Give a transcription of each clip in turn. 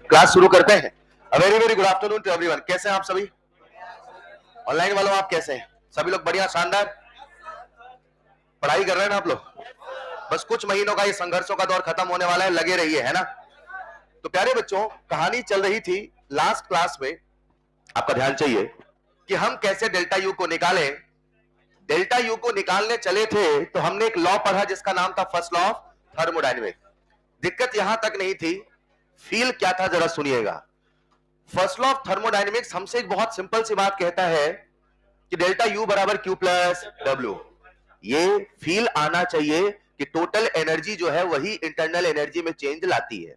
Class शुरू करते हैं। Very very good afternoon to everyone. कैसे हैं आप सभी? ऑनलाइन वालों आप कैसे हैं? सभी लोग बढ़िया, शानदार पढ़ाई कर रहे हैं ना आप लोग? बस कुछ महीनों का ये संघर्षों का दौर खत्म होने वाला है, लगे रहिए, है ना? तो प्यारे बच्चों, कहानी चल रही थी लास्ट क्लास में, आपका ध्यान चाहिए कि हम कैसे डेल्टा यू को निकालें। डेल्टा यू को निकालने चले थे तो हमने एक लॉ पढ़ा जिसका नाम था फर्स्ट लॉ ऑफ थर्मोडायनेमिक्स। दिक्कत यहां तक नहीं थी, फील क्या था जरा सुनिएगा। फर्स्ट लॉ ऑफ थर्मोडायनेमिक्स हमसे एक बहुत सिंपल सी बात कहता है कि डेल्टा यू बराबर क्यू प्लस डब्ल्यू। ये फील आना चाहिए कि टोटल एनर्जी जो है वही इंटरनल एनर्जी में चेंज लाती है।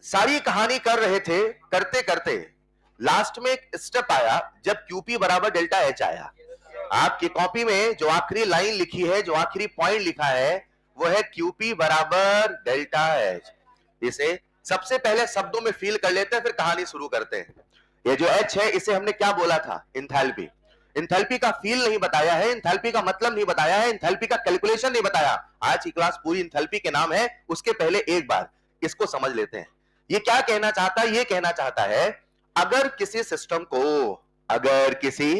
सारी कहानी कर रहे थे, करते करते लास्ट में एक स्टेप आया जब क्यूपी बराबर डेल्टा एच आया। आपकी कॉपी में जो आखिरी लाइन लिखी है, जो आखिरी पॉइंट लिखा है, वो है क्यूपी बराबर डेल्टा एच। इसे सबसे पहले शब्दों में फील कर लेते हैं, फिर कहानी शुरू करते हैं। ये जो एच है, इसे हमने क्या बोला था? इंथैल्पी। इंथैल्पी का फील नहीं बताया है, इंथैल्पी का मतलब नहीं बताया है, इंथैल्पी का कैलकुलेशन नहीं बताया। आज की क्लास पूरी इंथैल्पी के नाम है। उसके पहले एक बार इसको समझ लेते हैं। ये क्या कहना चाहता है? ये कहना चाहता है अगर किसी सिस्टम को, अगर किसी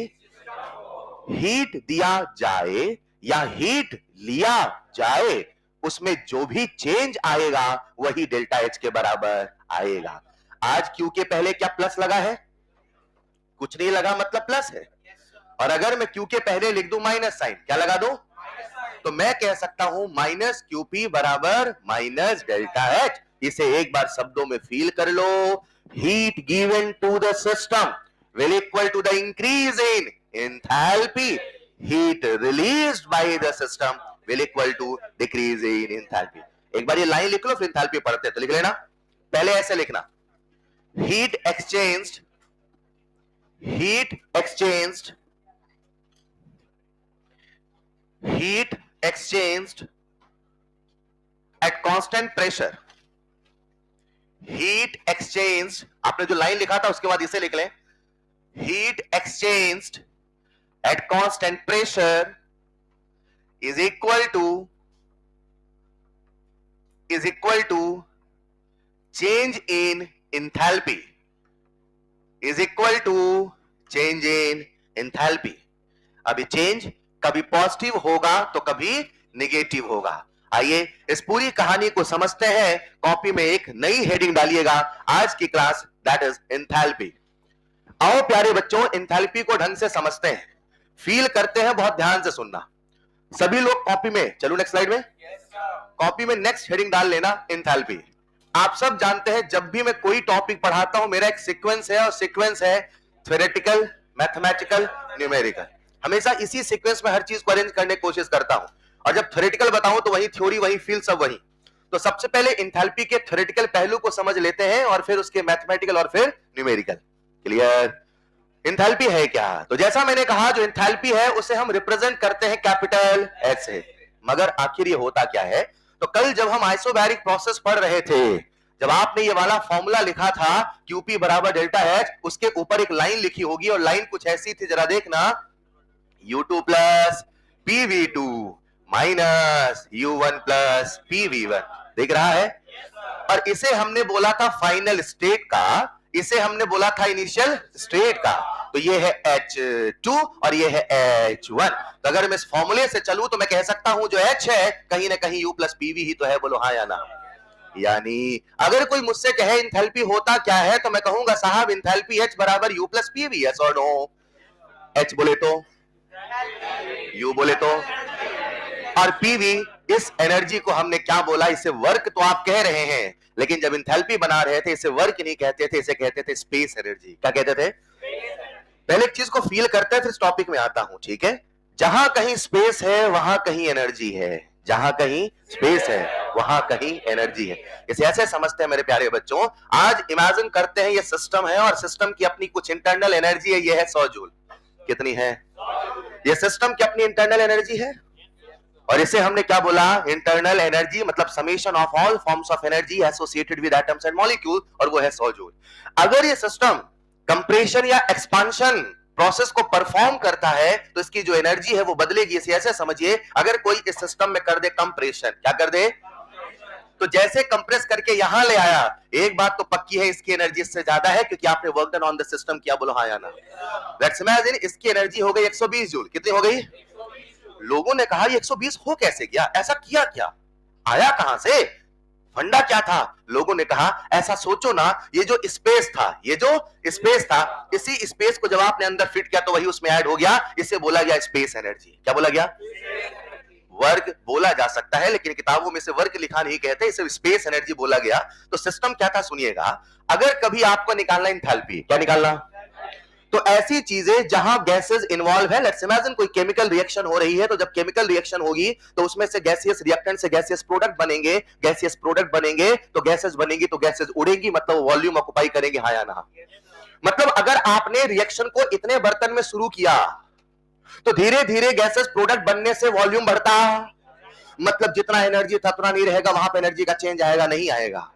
हीट दिया जाए या हीट लिया जाए, उसमें जो भी चेंज आएगा वही डेल्टा एच के बराबर आएगा। आज क्यू के पहले क्या प्लस लगा है? कुछ नहीं लगा, मतलब प्लस है। और अगर मैं क्यू के पहले लिख दूं माइनस साइन, क्या लगा दो? तो मैं कह सकता हूं माइनस क्यूपी बराबर माइनस डेल्टा एच। इसे एक बार शब्दों में फील कर लो। Heat given to the system will equal to the increase in enthalpy. Heat released by the system will equal to decrease in enthalpy. एक बार ये लाइन लिख लो, फिर enthalpy पढ़ते तो लिख लेना। पहले ऐसे लिखना, heat exchanged at constant pressure. heat exchanged, आपने जो लाइन लिखा था उसके बाद इसे लिख लें, heat exchanged at constant pressure is equal to change in enthalpy, is equal to change in enthalpy. अभी चेंज कभी पॉजिटिव होगा तो कभी नेगेटिव होगा। आइए इस पूरी कहानी को समझते हैं। कॉपी में एक नई हेडिंग डालिएगा, आज की क्लास दैट इज एंथैल्पी। आओ प्यारे बच्चों, एंथैल्पी को ढंग से समझते हैं, फील करते हैं। बहुत ध्यान से सुनना सभी लोग। कॉपी में चलो, नेक्स्ट स्लाइड में, कॉपी में नेक्स्ट हेडिंग डाल लेना, एंथैल्पी। आप सब जानते हैं जब भी मैं कोई टॉपिक पढ़ाता हूं मेरा एक सीक्वेंस है, और सीक्वेंस है थ्योरेटिकल, मैथमेटिकल, न्यूमेरिकल। हमेशा इसी सीक्वेंस में हर चीज को अरेंज करने की कोशिश करता हूं। और जब थ्योरेटिकल बताऊं तो वही थ्योरी, वही फील, सब वही। तो सबसे पहले एंथैल्पी के थ्योरेटिकल पहलू को समझ लेते हैं, और फिर उसके मैथमेटिकल, और फिर न्यूमेरिकल। क्लियर? एंथैल्पी है क्या? तो जैसा मैंने कहा, जो एंथैल्पी है उसे हम रिप्रेजेंट करते हैं कैपिटल एच से। मगर आखिर ये होता क्या है? तो कल जब हम आइसोबैरिक प्रोसेस पढ़ रहे थे, जब आपने ये वाला फॉर्मूला लिखा था क्यूपी बराबर डेल्टा एच, उसके ऊपर एक लाइन लिखी होगी, और लाइन कुछ ऐसी थी, जरा देखना, U2 plus PV2 minus U1 plus PV1। दिख रहा है? और इसे हमने बोला था फाइनल स्टेट का, इसे हमने बोला था इनिशियल स्टेट का। तो ये है H2 और ये है H1। तो अगर मैं इस फॉर्मूले से चलूं तो मैं कह सकता हूं जो H है कहीं ना कहीं U प्लस PV ही तो है। बोलो हाँ या ना? यानी अगर कोई मुझसे कहे इंथैल्पी होता क्या है, तो मैं कहूंगा साहब इंथैल्पी H बराबर U प्लस PV। यस और नो? H बोले तो, U बोले तो, और PV, इस एनर्जी को हमने क्या बोला? इसे वर्क तो आप कह रहे हैं, लेकिन जब इंथैल्पी बना रहे थे इसे वर्क नहीं कहते थे, इसे कहते थे स्पेस एनर्जी। क्या कहते थे? पहले एक चीज को फील करते हैं, फिर टॉपिक में आता हूं, ठीक है? जहां कहीं स्पेस है वहां कहीं एनर्जी है, जहां कहीं स्पेस है वहां कहीं एनर्जी है। इसे ऐसे समझते हैं मेरे प्यारे बच्चों। आज इमेजिन करते हैं ये सिस्टम है, और सिस्टम की अपनी कुछ इंटरनल एनर्जी है, ये है 100 जूल। कितनी है? ये सिस्टम की अपनी इंटरनल एनर्जी है, और इसे हमने क्या बोला? इंटरनल एनर्जी, मतलब summation of all forms of energy associated with atoms and molecule, और वो है 100 जूल। अगर ये सिस्टम कंप्रेशन या एक्सपांशन प्रोसेस को परफॉर्म करता है तो इसकी जो एनर्जी है वो बदलेगी। इसे ऐसे समझिए, अगर कोई इस सिस्टम में कर दे कंप्रेशन, क्या कर दे? तो जैसे कंप्रेस करके यहां ले आया, एक बात तो पक्की है, इसकी एनर्जी इससे ज्यादा है क्योंकि आपने work done on the system किया। बोलो हाँ या ना। लेट्स इमेजिन इसकी एनर्जी हो गई 120 जूल। कितनी हो गई? लोगों ने कहा ये 120 हो कैसे गया, ऐसा किया क्या, आया कहां से, फंडा क्या था? लोगों ने कहा ऐसा सोचो ना, ये जो स्पेस था, ये जो स्पेस था, इसी स्पेस को जब आपने अंदर फिट किया तो वही उसमें ऐड हो गया। इसे बोला गया स्पेस एनर्जी। क्या बोला गया? वर्क बोला जा सकता है लेकिन किताबों में से वर्क लिखा नहीं कहते, इसे स्पेस एनर्जी बोला गया। तो सिस्टम क्या था सुनिएगा, अगर कभी आपको निकालना एंथैल्पी, क्या निकालना, तो ऐसी चीजें जहां गैसेस इन्वॉल्व है, लेट्स इमेजिन कोई केमिकल रिएक्शन हो रही है, तो जब केमिकल रिएक्शन होगी तो उसमें से गैसियस रिएक्टेंट से गैसियस प्रोडक्ट बनेंगे, गैसियस प्रोडक्ट बनेंगे तो गैसेस बनेंगी, तो गैसेस उड़ेंगी, मतलब वॉल्यूम ऑक्युपाई करेंगे, हाँ या ना। मतलब अगर आपने रिएक्शन को इतने बर्तन में शुरू किया तो धीरे धीरे गैसेस प्रोडक्ट बनने से वॉल्यूम बढ़ता, मतलब जितना एनर्जी था उतना नहीं रहेगा, वहां पे एनर्जी का चेंज आएगा, नहीं आएगा।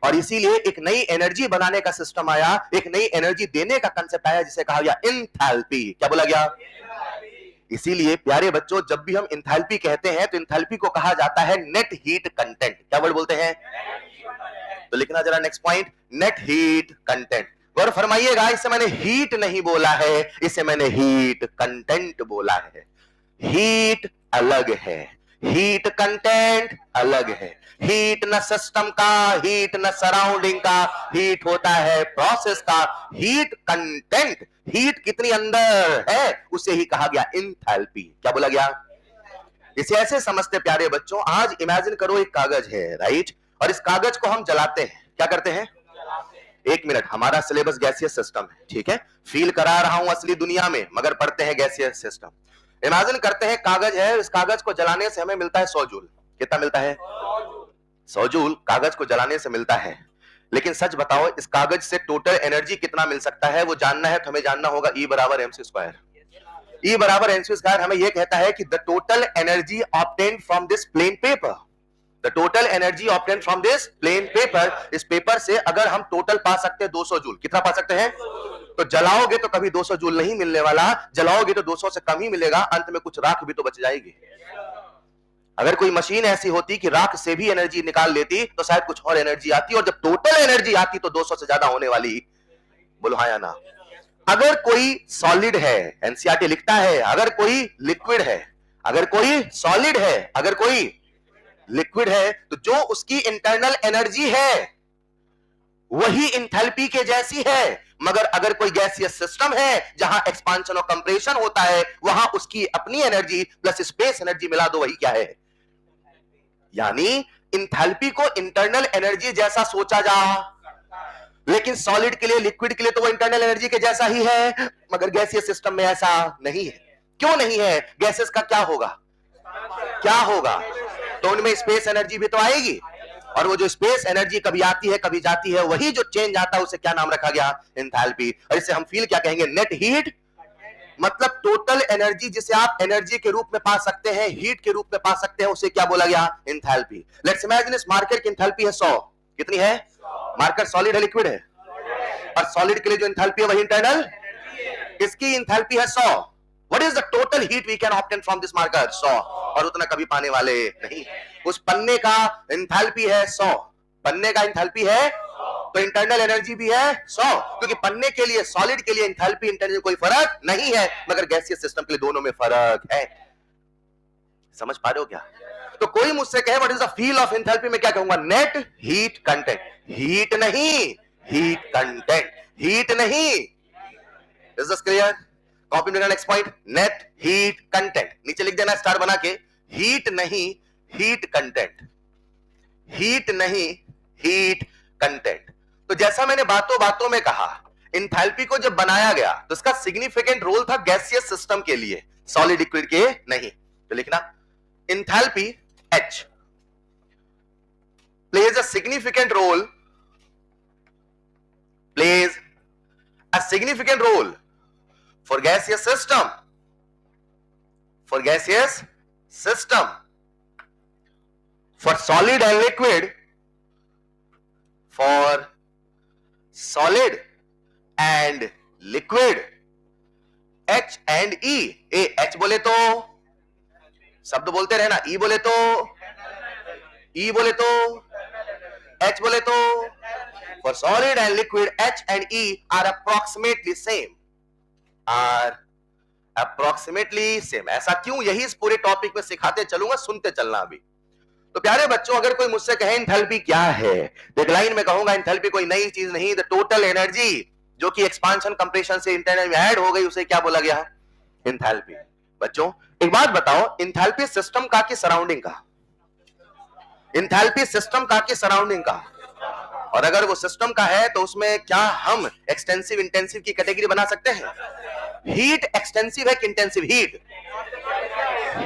और इसीलिए एक नई एनर्जी बनाने का सिस्टम आया, एक नई एनर्जी देने का कंसेप्ट आया जिसे कहा गया एंथैल्पी। क्या बोला गया? इसीलिए प्यारे बच्चों, जब भी हम एंथैल्पी कहते हैं तो एंथैल्पी को कहा जाता है नेट हीट कंटेंट। क्या वर्ड बोलते हैं? तो लिखना जरा next point, net heat content. गौर फरमाइएगा, इसे मैंने हीट नहीं बोला है, इसे मैंने हीट कंटेंट बोला है। हीट अलग है, हीट कंटेंट अलग है। हीट न सिस्टम का, हीट न सराउंडिंग का, हीट होता है प्रोसेस का। हीट कंटेंट, हीट कितनी अंदर है, उसे ही कहा गया एंथैल्पी। क्या बोला गया? इसे ऐसे समझते प्यारे बच्चों, आज इमेजिन करो एक कागज है, राइट, और इस कागज को हम जलाते हैं। क्या करते हैं? एक मिनट, हमारा सिलेबस गैसियस सिस्टम है, ठीक है, फील करा रहा हूं असली दुनिया में, मगर पढ़ते हैं गैसियस सिस्टम। इमेजिन करते हैं कागज है, इस कागज को जलाने से हमें मिलता है 100 जूल। कितना मिलता है? 100 जूल कागज को जलाने से मिलता है। लेकिन सच बताओ, इस कागज से टोटल एनर्जी कितना मिल सकता है, वो जानना है तो हमें जानना होगा E बराबर mc स्क्वायर। E बराबर mc स्क्वायर हमें यह कहता है कि the total energy obtained from this plain paper, the total energy obtained from this plain paper, इस पेपर से अगर हम टोटल पा सकते हैं 200 जूल। कितना पा सकते हैं? तो जलाओगे तो कभी 200 जूल नहीं मिलने वाला, जलाओगे तो 200 से कम ही मिलेगा, अंत में कुछ राख भी तो बच जाएगी। अगर कोई मशीन ऐसी होती कि राख से भी एनर्जी निकाल लेती तो शायद कुछ और एनर्जी आती, और जब टोटल एनर्जी आती तो 200 से ज्यादा होने वाली। बोलो हाँ या ना। अगर कोई सॉलिड है, एनसीईआरटी लिखता है, अगर कोई लिक्विड है, अगर कोई सॉलिड है, अगर कोई लिक्विड है, तो जो उसकी इंटरनल एनर्जी है वही इंथैल्पी के जैसी है। मगर अगर कोई गैसियस सिस्टम है जहां एक्सपांशन और कंप्रेशन होता है, वहां उसकी अपनी एनर्जी प्लस स्पेस एनर्जी मिला दो, वही क्या है? यानी इंथैल्पी को इंटरनल एनर्जी जैसा सोचा जा, लेकिन सॉलिड के लिए, लिक्विड के लिए तो वो इंटरनल एनर्जी के जैसा ही है, मगर गैसियस सिस्टम में ऐसा नहीं है। क्यों नहीं है? गैसेस का क्या होगा, क्या होगा? तो उनमें स्पेस एनर्जी भी तो आएगी, और वो जो स्पेस एनर्जी कभी आती है कभी जाती है, वही जो चेंज आता है उसे क्या नाम रखा गया? एंथैल्पी। और इसे हम फील क्या कहेंगे? नेट हीट, मतलब टोटल एनर्जी जिसे आप एनर्जी के रूप में पा सकते हैं, हीट के रूप में पा सकते हैं, उसे क्या बोला गया? एंथैल्पी। लेट्स इमेजिन इस मार्कर की एंथैल्पी है 100। कितनी है? मार्कर सॉलिड है लिक्विड है? और सॉलिड के लिए जो एंथैल्पी है वही इंटरनल, इसकी एंथैल्पी है 100। What is the total heat we can obtain from this marker? 100। और उतना कभी पाने वाले नहीं। उस पन्ने का एंथैल्पी है 100, पन्ने का एंथैल्पी है, तो इंटरनल एनर्जी भी है 100, क्योंकि पन्ने के लिए, सॉलिड के लिए एंथैल्पी इंटरनल कोई फर्क नहीं है, मगर गैसियस सिस्टम के लिए दोनों में फर्क है। समझ पा रहे हो क्या? तो कोई मुझसे कहे what is the feel of enthalpy, मैं क्या कहूंगा? Net heat content. हीट नहीं, हीट कंटेंट, हीट नहीं। Is this clear? कॉपी में next point, net heat content. नीचे लिख देना स्टार बना के, हीट नहीं हीट कंटेंट, हीट नहीं हीट कंटेंट। तो जैसा मैंने बातों बातों में कहा, एंथैल्पी को जब बनाया गया तो इसका सिग्निफिकेंट रोल था गैसियस सिस्टम के लिए, सॉलिड लिक्विड के नहीं। तो लिखना enthalpy H plays a significant role, plays a significant role for gaseous system, for gaseous system, for solid and liquid, for solid and liquid, H and E। H बोले तो शब्द बोलते रहना, E बोले तो, E बोले तो H बोले तो for solid and liquid H and E are approximately same. Are approximately same. ऐसा क्यों? यही इस पूरे टॉपिक में सिखाते चलूंगा, सुनते चलना अभी। तो प्यारे बच्चों, अगर कोई मुझसे कहे एंथैल्पी क्या है, तो एक लाइन में कहूंगा एंथैल्पी कोई नई चीज नहीं, द टोटल एनर्जी जो कि एक्सपांशन कंप्रेशन से इंटरनल में ऐड हो गई, उसे क्या बोला गया? एंथैल्पी। बच्चों एक बात बताओ, एंथैल्पी सिस्टम का कि सराउंडिंग का? एंथैल्पी सिस्टम का कि सराउंडिंग का? और अगर वो सिस्टम का है तो उसमें क्या हम एक्सटेंसिव इंटेंसिव की कैटेगरी बना सकते हैं? हीट एक्सटेंसिव है कि इंटेंसिव? हीट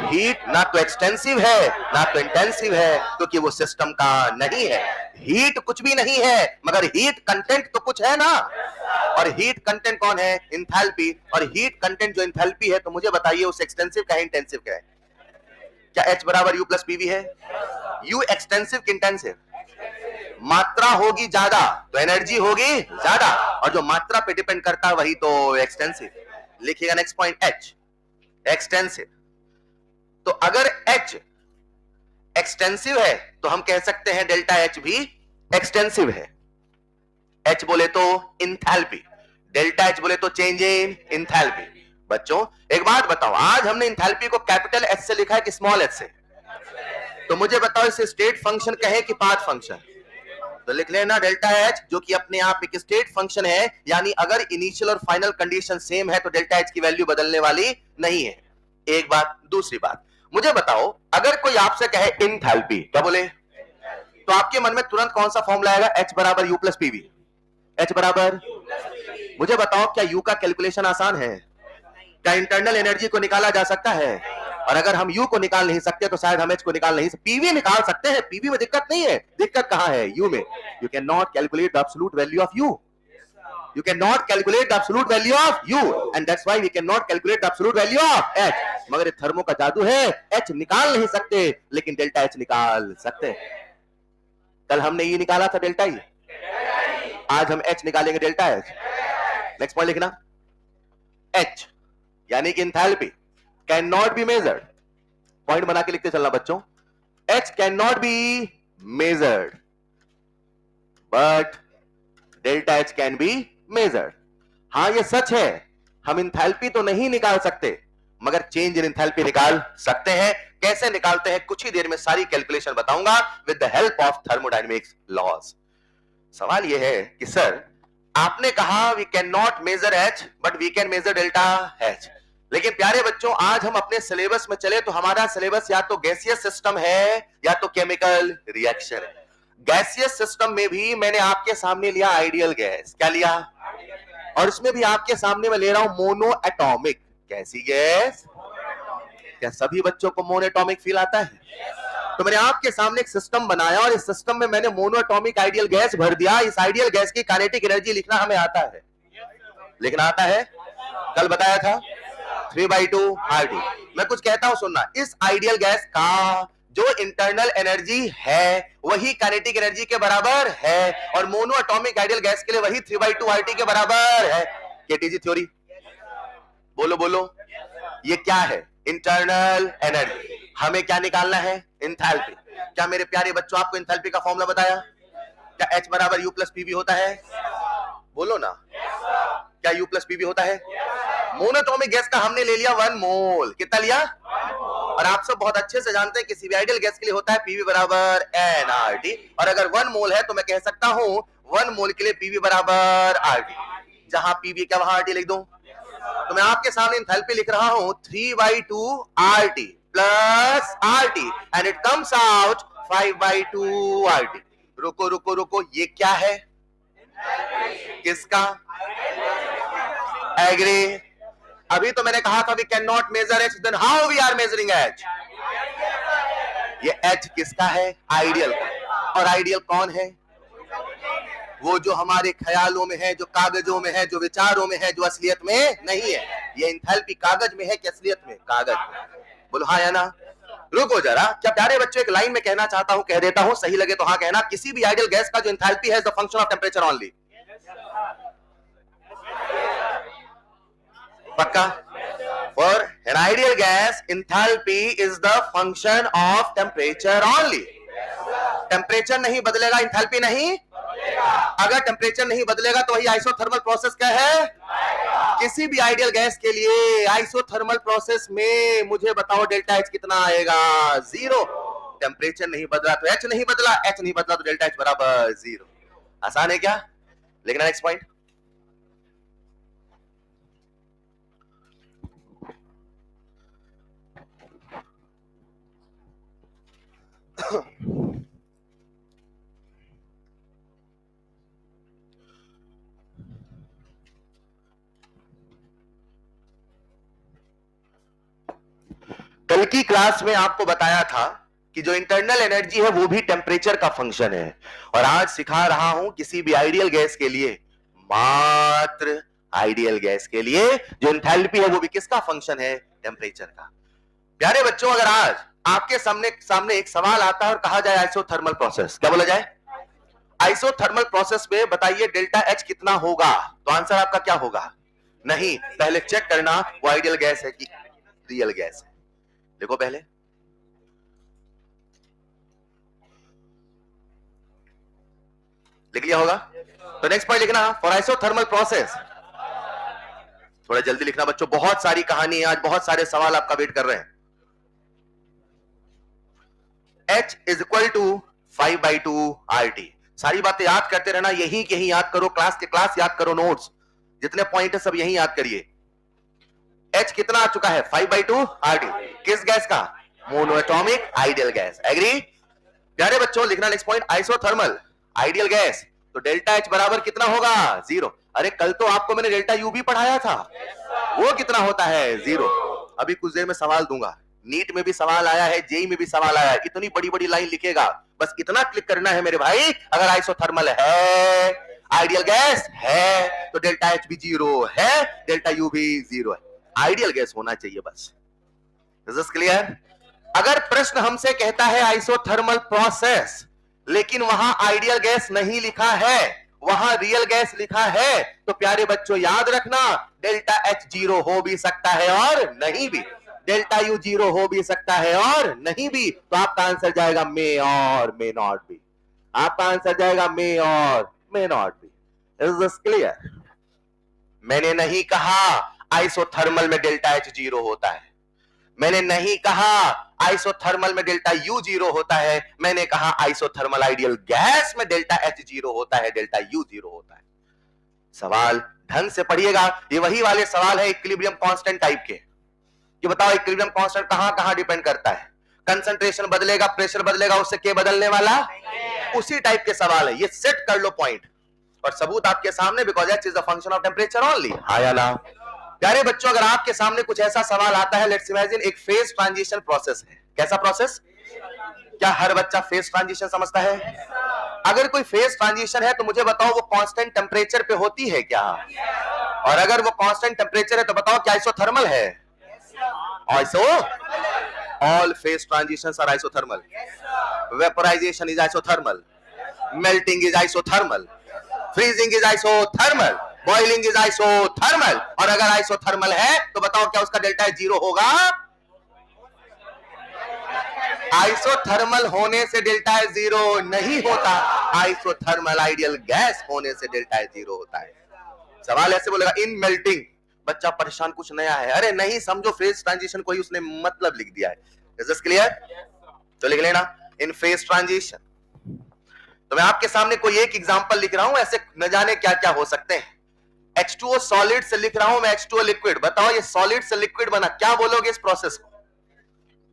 हीट ना तो एक्सटेंसिव है ना तो इंटेंसिव है, क्योंकि वो सिस्टम का नहीं है। हीट कुछ भी नहीं है, मगर हीट कंटेंट तो कुछ है ना। और हीट कंटेंट कौन है? एंथैल्पी। और हीट कंटेंट जो एंथैल्पी है, तो मुझे बताइए उस एक्सटेंसिव का है इंटेंसिव का है? क्या H बराबर U प्लस PV है? U एक्सटेंसिव कि इंटेंसिव? मात्रा होगी ज्यादा तो एनर्जी होगी ज्यादा, और जो मात्रा पे डिपेंड करता है वही तो एक्सटेंसिव। लिखिएगा नेक्स्ट पॉइंट, H एक्सटेंसिव। तो अगर H एक्सटेंसिव है तो हम कह सकते हैं डेल्टा H भी एक्सटेंसिव है। H बोले तो इंथैल्पी, डेल्टा H बोले तो चेंज इन इंथैल्पी। बच्चों एक बात बताओ, आज हमने इंथैल्पी को कैपिटल H से लिखा है कि स्मॉल h से? तो मुझे बताओ इसे स्टेट फंक्शन कहे कि पाथ फंक्शन? तो लिख लेना डेल्टा H जो कि अपने आप एक स्टेट फंक्शन है, यानी अगर इनिशियल और फाइनल कंडीशन सेम है तो डेल्टा H की वैल्यू बदलने वाली नहीं है। एक बात। दूसरी बात, मुझे बताओ अगर कोई आपसे कहे इंथैल्पी, क्या बोले? तो आपके मन में तुरंत कौन सा फॉर्मूला आएगा? H बराबर U प्लस PV। H बराबर, मुझे बताओ क्या U का कैलकुलेशन आसान है? क्या इंटरनल एनर्जी को निकाला जा सकता है? और अगर हम U को निकाल नहीं सकते तो शायद हम H को निकाल नहीं सकते। PV निकाल सकते हैं, PV में दिक्कत नहीं है। दिक्कत कहां है? U में। You cannot calculate the absolute value of U. You cannot calculate the absolute value of U, and that's why we cannot calculate the absolute value of H. मगर ये थर्मो का जादू है, H निकाल नहीं सकते लेकिन डेल्टा H निकाल सकते हैं। कल हमने E निकाला था डेल्टा E, आज हम H निकालेंगे डेल्टा H। नेक्स्ट पॉइंट लिखना, H यानी कि enthalpy can not be measured. Point बना के लिखते चलना बच्चों, H can not be measured but delta H can be measured. हां ये सच है, हम एंथैल्पी तो नहीं निकाल सकते मगर चेंज इन एंथैल्पी निकाल सकते हैं। कैसे निकालते हैं कुछ ही देर में सारी कैलकुलेशन बताऊंगा with the help of thermodynamics laws. सवाल यह है कि सर आपने कहा we can not measure H but we can measure delta H, लेकिन प्यारे बच्चों आज हम अपने सिलेबस में चले तो हमारा सिलेबस या तो गैसियस सिस्टम है या तो केमिकल रिएक्शन है। गैसियस सिस्टम में भी मैंने आपके सामने लिया आइडियल गैस, क्या लिया? और इसमें भी आपके सामने मैं ले रहा हूं मोनो एटॉमिक। कैसी गैस? क्या सभी बच्चों को मोनो एटॉमिक फील आता है? तो मैंने आपके सामने एक सिस्टम बनाया और इस सिस्टम में मैंने मोनो एटॉमिक आइडियल गैस भर दिया। इस आइडियल गैस की काइनेटिक एनर्जी लिखना हमें आता है, लिखना आता है, कल बताया था 3/2 RT। मैं कुछ कहता हूं सुनना, इस आइडियल गैस का जो इंटरनल एनर्जी है वही काइनेटिक एनर्जी के बराबर है, और मोनो एटॉमिक आइडियल गैस के लिए वही 3/2 RT के बराबर है। केटीजी थ्योरी बोलो बोलो, ये क्या है? Internal energy. हमें क्या निकालना है? एंथैल्पी। क्या मेरे प्यारे बच्चों आपको एंथैल्पी का फॉर्मूला बताया? क्या H बराबर U प्लस PV होता है? बोलो ना, क्या U प्लस PV होता है? मोनोटॉमिक गैस का हमने ले लिया 1 मोल। कितना लिया? और आप सब बहुत अच्छे से जानते हैं किसी भी आइडियल गैस के लिए होता है PV बराबर nRT, और अगर 1 मोल है तो मैं कह सकता हूं 1 मोल के लिए PV बराबर RT। जहां PV क्या वहां RT लिख दूं? तो मैं आपके सामने एंथैल्पी लिख रहा हूं 3/2 RT plus RT and it comes out 5/2 RT। रुको रुको रुको, ये क्या है? किसका? एग्री। अभी तो मैंने कहा था we can not measure H, then how we are measuring H? ये H किसका है? आइडियल का। और आइडियल कौन है? वो जो हमारे ख्यालों में है, जो कागजों में है, जो विचारों में है, जो असलियत में नहीं है। ये एंथैल्पी कागज में है कि असलियत में? कागज में। बोलो हाँ या ना? रुको जरा, क्या प्यारे बच्चों एक लाइन में कहना चाहता हूं, कह देता हूं, सही लगे तो हाँ कहना। किसी भी आइडियल गैस का जो एंथैल्पी है is the function of temperature only. पक्का? For an ideal gas, enthalpy is the function of temperature only. Temperature नहीं बदलेगा, इंथैल्पी नहीं बदलेगा। अगर टेम्परेचर नहीं बदलेगा तो वही आइसोथर्मल प्रोसेस क्या है? किसी भी आइडियल गैस के लिए आइसोथर्मल प्रोसेस में मुझे बताओ डेल्टा एच कितना आएगा? 0। टेम्परेचर नहीं बदला तो एच नहीं बदला, एच नहीं बदला तो डेल्टा एच बराबर 0। आसान है क्या? लिखना नेक्स्ट पॉइंट। कल की क्लास में आपको बताया था कि जो इंटरनल एनर्जी है वो भी टेम्परेचर का फंक्शन है, और आज सिखा रहा हूं किसी भी आइडियल गैस के लिए, मात्र आइडियल गैस के लिए जो एंथैल्पी है वो भी किसका फंक्शन है? टेम्परेचर का। प्यारे बच्चों, अगर आज आपके सामने एक सवाल आता है और कहा जाए आइसोथर्मल प्रोसेस, क्या बोला जाए? आइसोथर्मल प्रोसेस में बताइए डेल्टा एच कितना होगा, तो आंसर आपका क्या होगा? नहीं, पहले चेक करना वो आइडियल गैस है कि रियल गैस है। देखो पहले, लिख लिया होगा तो नेक्स्ट पॉइंट लिखना, फॉर आइसोथर्मल प्रोसेस। थोड़ा जल्दी लिखना बच्चों, बहुत सारी कहानी है आज, बहुत सारे सवाल आपका वेट कर रहे हैं। H is equal to 5/2 RT। सारी बातें याद करते रहना, यही के ही याद करो, क्लास के क्लास याद करो, नोट्स जितने पॉइंट है सब यही याद करिए। H कितना आ चुका है? 5/2 RT। किस गैस का? Monoatomic ideal gas. एग्री? प्यारे बच्चों, लिखना next point, isothermal ideal gas, तो डेल्टा H बराबर कितना होगा? 0। अरे कल तो आपको मैंने डेल्टा U भी पढ़ाया था, वो कितना होता है? 0। अभी कुछ देर में सवाल दूंगा, नीट में भी सवाल आया है, जेई में भी सवाल आया है, इतनी बड़ी बड़ी लाइन लिखेगा, बस इतना क्लिक करना है मेरे भाई, अगर आइसोथर्मल है, आइडियल गैस है, तो डेल्टा H भी 0 है, डेल्टा U भी 0 है, आइडियल गैस होना चाहिए बस। Is this clear? अगर प्रश्न हमसे कहता है आइसोथर्मल प्रोसेस, लेकिन वहां आइडियल गैस नहीं लिखा है, वहां रियल गैस लिखा है, तो प्यारे बच्चों याद रखना, डेल्टा H 0 हो भी सकता है और नहीं भी, डेल्टा U 0 हो भी सकता है और नहीं भी, तो आपका आंसर जाएगा मे और मे नॉट बी। आपका आंसर जाएगा मे और may not be. Is this clear? मैंने नहीं कहा आइसोथर्मल में डेल्टा H 0 होता है, मैंने नहीं कहा आइसोथर्मल में डेल्टा U 0 होता है, मैंने कहा आइसोथर्मल आइडियल गैस में डेल्टा H 0 होता है, डेल्टा U 0 होता है। सवाल ढंग से पढ़िएगा, ये वही वाले सवाल है इक्विलिब्रियम कांस्टेंट टाइप के, कि बताओ इक्विलिब्रियम कांस्टेंट कहां कहां डिपेंड करता है? कंसंट्रेशन बदलेगा, प्रेशर बदलेगा, उससे के बदलने वाला? उसी टाइप के सवाल है ये, सेट कर लो पॉइंट, और सबूत आपके सामने, because H is the function of temperature only. हाँ या ना? प्यारे बच्चों, अगर आपके सामने कुछ ऐसा सवाल आता है, लेट्स इमेजिन एक फेज ट्रांजिशन प्रोसेस है। कैसा प्रोसेस? क्या हर बच्चा फेज ट्रांजिशन समझता है? अगर कोई फेज ट्रांजिशन है तो मुझे बताओ वो कांस्टेंट टेम्परेचर पे होती है क्या? और अगर वो कांस्टेंट टेम्परेचर है तो बताओ क्या आइसोथर्मल है? Iso all phase transitions are isothermal. Vaporization is isothermal, melting is isothermal, freezing is isothermal, boiling is isothermal. और अगर आइसोथर्मल है तो बताओ क्या उसका डेल्टा H 0 होगा? आइसोथर्मल होने से डेल्टा H 0 नहीं होता, आइसोथर्मल आइडियल गैस होने से डेल्टा H 0 होता है। सवाल ऐसे बोलेगा इन मेल्टिंग, बच्चा परेशान, कुछ नया है, अरे नहीं समझो, फेज ट्रांजिशन को ही उसने मतलब लिख दिया है। Is this clear? तो लिख लेना इन फेज ट्रांजिशन। तो मैं आपके सामने कोई एक एग्जांपल लिख रहा हूं, ऐसे न जाने क्या क्या हो सकते हैं। H2O सॉलिड से लिख रहा हूं मैं H2O लिक्विड, बताओ ये सॉलिड से लिक्विड बना, क्या बोलोगे इस प्रोसेस को?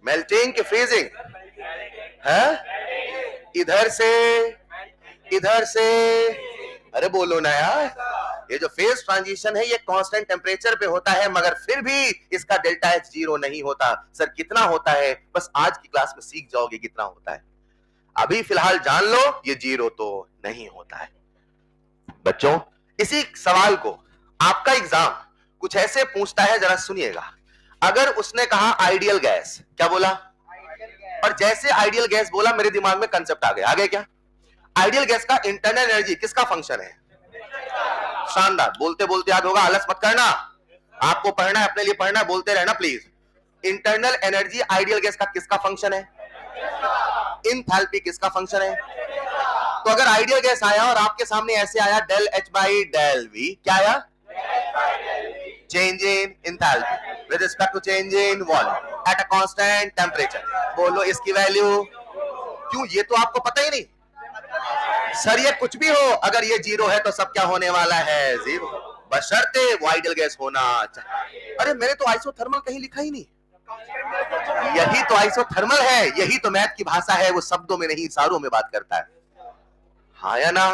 मेल्टिंग कि फ्रीजिंग? है इधर से, अरे बोलो ना यार। ये जो फेज ट्रांजिशन है ये कांस्टेंट टेम्परेचर पे होता है, मगर फिर भी इसका डेल्टा H 0 नहीं होता। सर कितना होता है? बस आज की क्लास में सीख जाओगे कितना होता है, अभी फिलहाल जान लो ये 0 तो नहीं होता है। बच्चों, इसी सवाल को आपका एग्जाम कुछ ऐसे पूछता है, जरा सुनिएगा। अगर उसने कहा आइडियल गैस, क्या बोला? और जैसे आइडियल गैस बोला मेरे दिमाग में कंसेप्ट आ गया। आगे क्या? आइडियल गैस का इंटरनल एनर्जी किसका फंक्शन है? शानदार, बोलते बोलते याद होगा, आलस मत करना, आपको पढ़ना है, अपने लिए पढ़ना है, बोलते रहना please. Internal energy ideal gas का किसका फंक्शन है? इंथैल्पी किसका फंक्शन है? तो अगर आइडियल गैस आया और आपके सामने ऐसे आया del H by del V, क्या आया? Change in enthalpy with respect to change in volume at a constant temperature. बोलो इसकी वैल्यू। क्यों? ये तो आपको पता ही नहीं सर, ये कुछ भी हो, अगर ये जीरो है तो सब क्या होने वाला है? जीरो, बशर्ते वो आइडियल गैस होना चाहिए। अरे मैंने तो आइसोथर्मल कहीं लिखा ही नहीं। यही तो आइसोथर्मल है, यही तो मैथ की भाषा है, वो शब्दों में नहीं इशारों में बात करता है। हाँ या ना?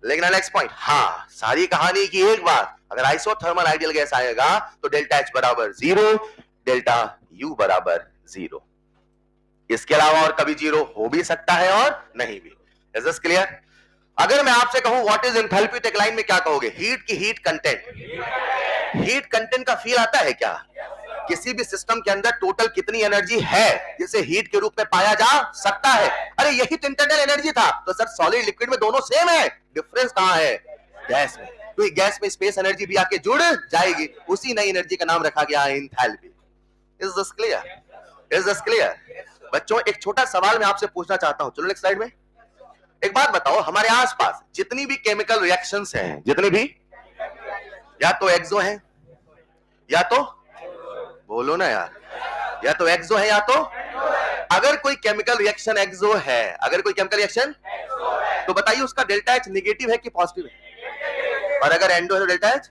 लेकिन नेक्स्ट पॉइंट, हाँ सारी कहानी की एक बात, अगर आइसोथर्मल आइडियल गैस आएगा तो डेल्टा एच बराबर जीरो, डेल्टा यू बराबर जीरो। इसके अलावा और कभी जीरो हो भी सकता है और नहीं भी। Is this clear? अगर मैं आपसे कहूं व्हाट इज एंथैल्पी, तो एक लाइन में क्या कहोगे? हीट की हीट कंटेंट। हीट कंटेंट का फील आता है क्या? किसी भी सिस्टम के अंदर टोटल कितनी एनर्जी है जिसे हीट के रूप में पाया जा सकता है? अरे यही तो इंटरनल एनर्जी था। तो सर सॉलिड लिक्विड में दोनों सेम है, डिफरेंस कहां है? गैस में। तो गैस में स्पेस एनर्जी भी आके जुड़ जाएगी, उसी नई एनर्जी का नाम रखा गया है enthalpy. Is this clear? Is this clear? बच्चों एक छोटा सवाल मैं आपसे पूछना चाहता हूं, चलो नेक्स्ट स्लाइड में। एक बात बताओ, हमारे आसपास जितनी भी केमिकल रिएक्शंस हैं, जितनी भी, या तो एक्सो हैं या तो, बोलो ना यार, या तो एक्सो है या तो, अगर कोई केमिकल रिएक्शन एक्सो है, अगर कोई केमिकल रिएक्शन, तो बताइए उसका डेल्टा एच नेगेटिव है कि पॉजिटिव है? और अगर एंडो है तो डेल्टा एच।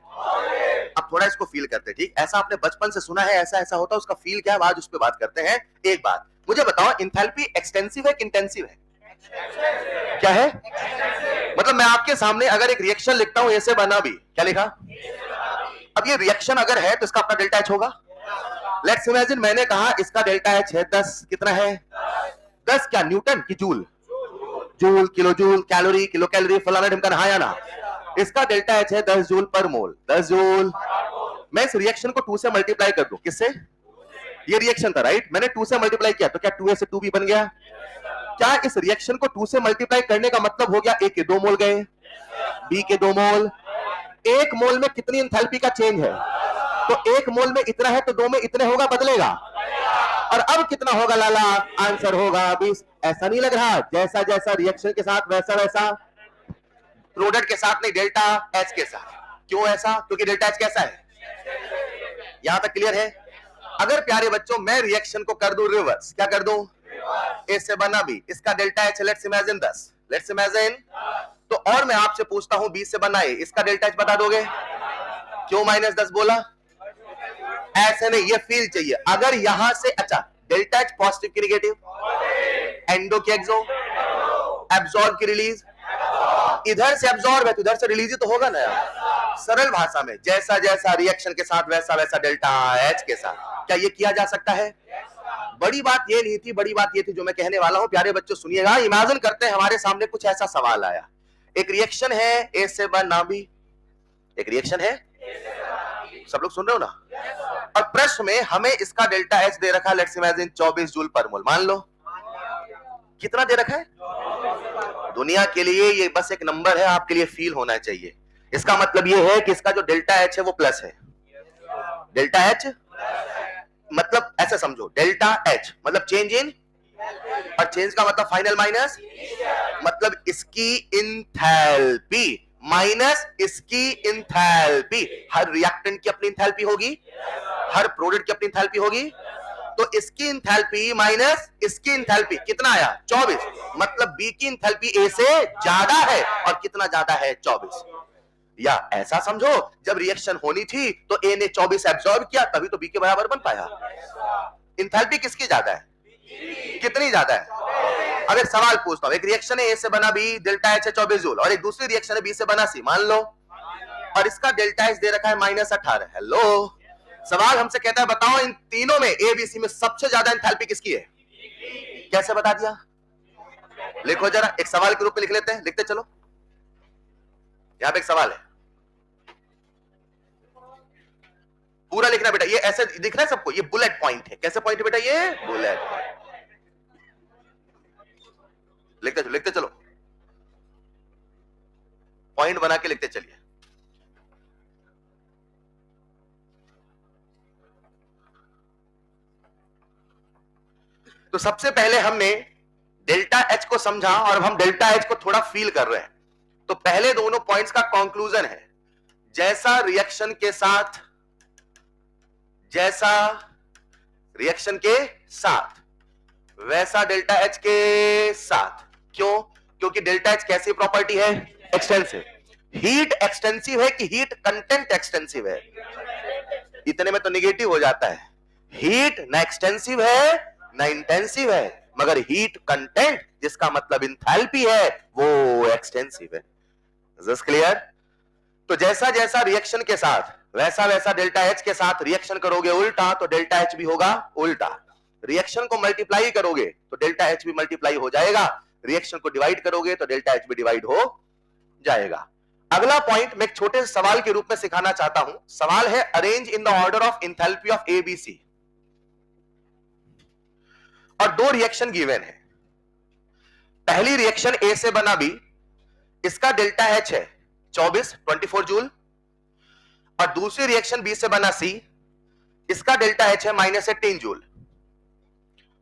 अब थोड़ा इसको फील करते हैं, ठीक? ऐसा आपने बचपन से सुना है, ऐसा ऐसा होता है, उसका फील क्या है आज उस पर बात करते हैं। एक बात मुझे बताओ, इंथैल्पी एक्सटेंसिव है कि इंटेंसिव है? क्या है? मतलब मैं आपके सामने अगर एक रिएक्शन लिखता हूं, ऐसे बना भी, क्या लिखा? अब ये रिएक्शन अगर है तो इसका अपना डेल्टा एच होगा। लेट्स इमेजिन मैंने कहा इसका डेल्टा एच है 10, कितना है? 10 क्या, न्यूटन की joule? Joule, kilo joule, calorie, kilo calorie, फलाना ढिमकाना, हाँ या ना? इसका डेल्टा एच है 10 जूल पर मोल, 10 जूल। मैं इस रिएक्शन को 2 से मल्टीप्लाई कर दूं, किससे? ये रिएक्शन था राइट, मैंने 2 से मल्टीप्लाई किया तो क्या 2a से 2b बन गया? क्या इस रिएक्शन को 2 से मल्टीप्लाई करने का मतलब हो गया a के 2 मोल गए, b के 2 मोल? 1 मोल में कितनी एंथैल्पी का चेंज है? तो 1 मोल में इतना है तो 2 में इतने होगा, बदलेगा। और अब कितना होगा लाला? आंसर होगा 20। ऐसा नहीं लग रहा जैसा जैसा रिएक्शन के साथ वैसा वैसा प्रोडक्ट के साथ नहीं, डेल्टा एच के साथ। क्यों ऐसा? क्योंकि डेल्टा एच कैसा है? यहां तक क्लियर है? अगर प्यारे बच्चों मैं रिएक्शन को कर दूं रिवर्स, क्या कर दूं? ए से बना बी, इसका delta H let's imagine 10, let's imagine. तो और मैं आपसे पूछता हूं बी से बना ए, इसका डेल्टा एच बता दोगे? क्यों -10 बोला? ऐसे नहीं, ये फील चाहिए। अगर यहां से, अच्छा डेल्टा एच पॉजिटिव की नेगेटिव, एंडो की एक्सो, एब्जॉर्ब की रिलीज, इधर से एब्जॉर्ब है तो इधर से रिलीज ही तो होगा ना यार। सरल भाषा में जैसा जैसा रिएक्शन के साथ वैसा वैसा डेल्टा एच के साथ। क्या ये किया जा सकता है? बड़ी बात ये नहीं थी, बड़ी बात ये थी जो मैं कहने वाला हूं। प्यारे बच्चों सुनिएगा, इमेजिन करते हैं हमारे सामने कुछ ऐसा सवाल आया, एक रिएक्शन है ए से बना बी, एक रिएक्शन है, सब लोग सुन रहे हो ना? और प्रश्न में हमें इसका डेल्टा एच दे रखा है, लेट्स इमेजिन 24 जूल पर मोल। मान लो कितना दे रखा है? दुनिया के लिए ये बस एक नंबर है, आपके लिए फील होना चाहिए। इसका मतलब ये है कि इसका जो डेल्टा एच है वो प्लस है। डेल्टा एच मतलब ऐसा समझो, डेल्टा एच मतलब चेंज इन, और चेंज का मतलब फाइनल माइनस, मतलब इसकी इंथैल्पी माइनस इसकी इंथैल्पी। हर रिएक्टेंट की अपनी इंथैल्पी होगी, हर प्रोडक्ट की अपनी इंथैल्पी होगी। तो इसकी इंथैल्पी माइनस इसकी इंथैल्पी कितना आया? 24। मतलब बी की इंथैल्पी ए से ज्यादा है, और कितना ज्यादा है? 24। या ऐसा समझो, जब रिएक्शन होनी थी तो ए ने 24 एब्जॉर्ब किया, तभी तो बी के बराबर बन पाया। इंथैल्पी किसकी ज्यादा है? कितनी ज्यादा है? अब एक सवाल पूछता हूं, एक रिएक्शन है ए से बना बी, डेल्टा एच है 24 जूल, और एक दूसरी रिएक्शन है बी से बना सी, मान लो, और इसका डेल्टा एच दे रखा है -18। हेलो, सवाल हमसे कहता है बताओ इन तीनों में, ए बी सी में सबसे ज्यादा एंथैल्पी किसकी है? कैसे बता दिया? लिखो जरा, एक सवाल के रूप में लिख लेते हैं, लिखते चलो। यहां पे एक सवाल है, पूरा लिखना बेटा। ये ऐसे दिख रहा है सबको, ये बुलेट पॉइंट है। कैसे पॉइंट है बेटा? ये बुलेट पॉइंट। लिखते चलो, लिखते चलो, पॉइंट बना के लिखते चलिए। तो सबसे पहले हमने डेल्टा एच को समझा और अब हम डेल्टा एच को थोड़ा फील कर रहे हैं। तो पहले दोनों पॉइंट्स का कंक्लूजन है, जैसा रिएक्शन के साथ वैसा डेल्टा एच के साथ। क्यों? क्योंकि डेल्टा एच कैसी प्रॉपर्टी है? एक्सटेंसिव। हीट एक्सटेंसिव है कि हीट कंटेंट एक्सटेंसिव है? इतने में तो निगेटिव हो जाता है। हीट ना एक्सटेंसिव है ना इंटेंसिव है, मगर हीट कंटेंट जिसका मतलब इंथैल्पी है वो एक्सटेंसिव है। Is this clear? तो जैसा जैसा रिएक्शन के साथ वैसा वैसा डेल्टा एच के साथ रिएक्शन करोगे उल्टा तो डेल्टा एच भी होगा उल्टा। रिएक्शन को मल्टीप्लाई करोगे तो डेल्टा एच भी मल्टीप्लाई हो जाएगा, रिएक्शन को डिवाइड करोगे तो डेल्टा एच भी डिवाइड हो जाएगा। अगला पॉइंट मैं एक छोटे सवाल के रूप में सिखाना चाहता हूं। सवाल है arrange in the order of enthalpy of A B C, और दो रिएक्शन गिवन है। पहली रिएक्शन ए से बना बी, इसका डेल्टा एच है 24 जूल, और दूसरी रिएक्शन बी से बना सी, इसका डेल्टा एच है -18 जूल।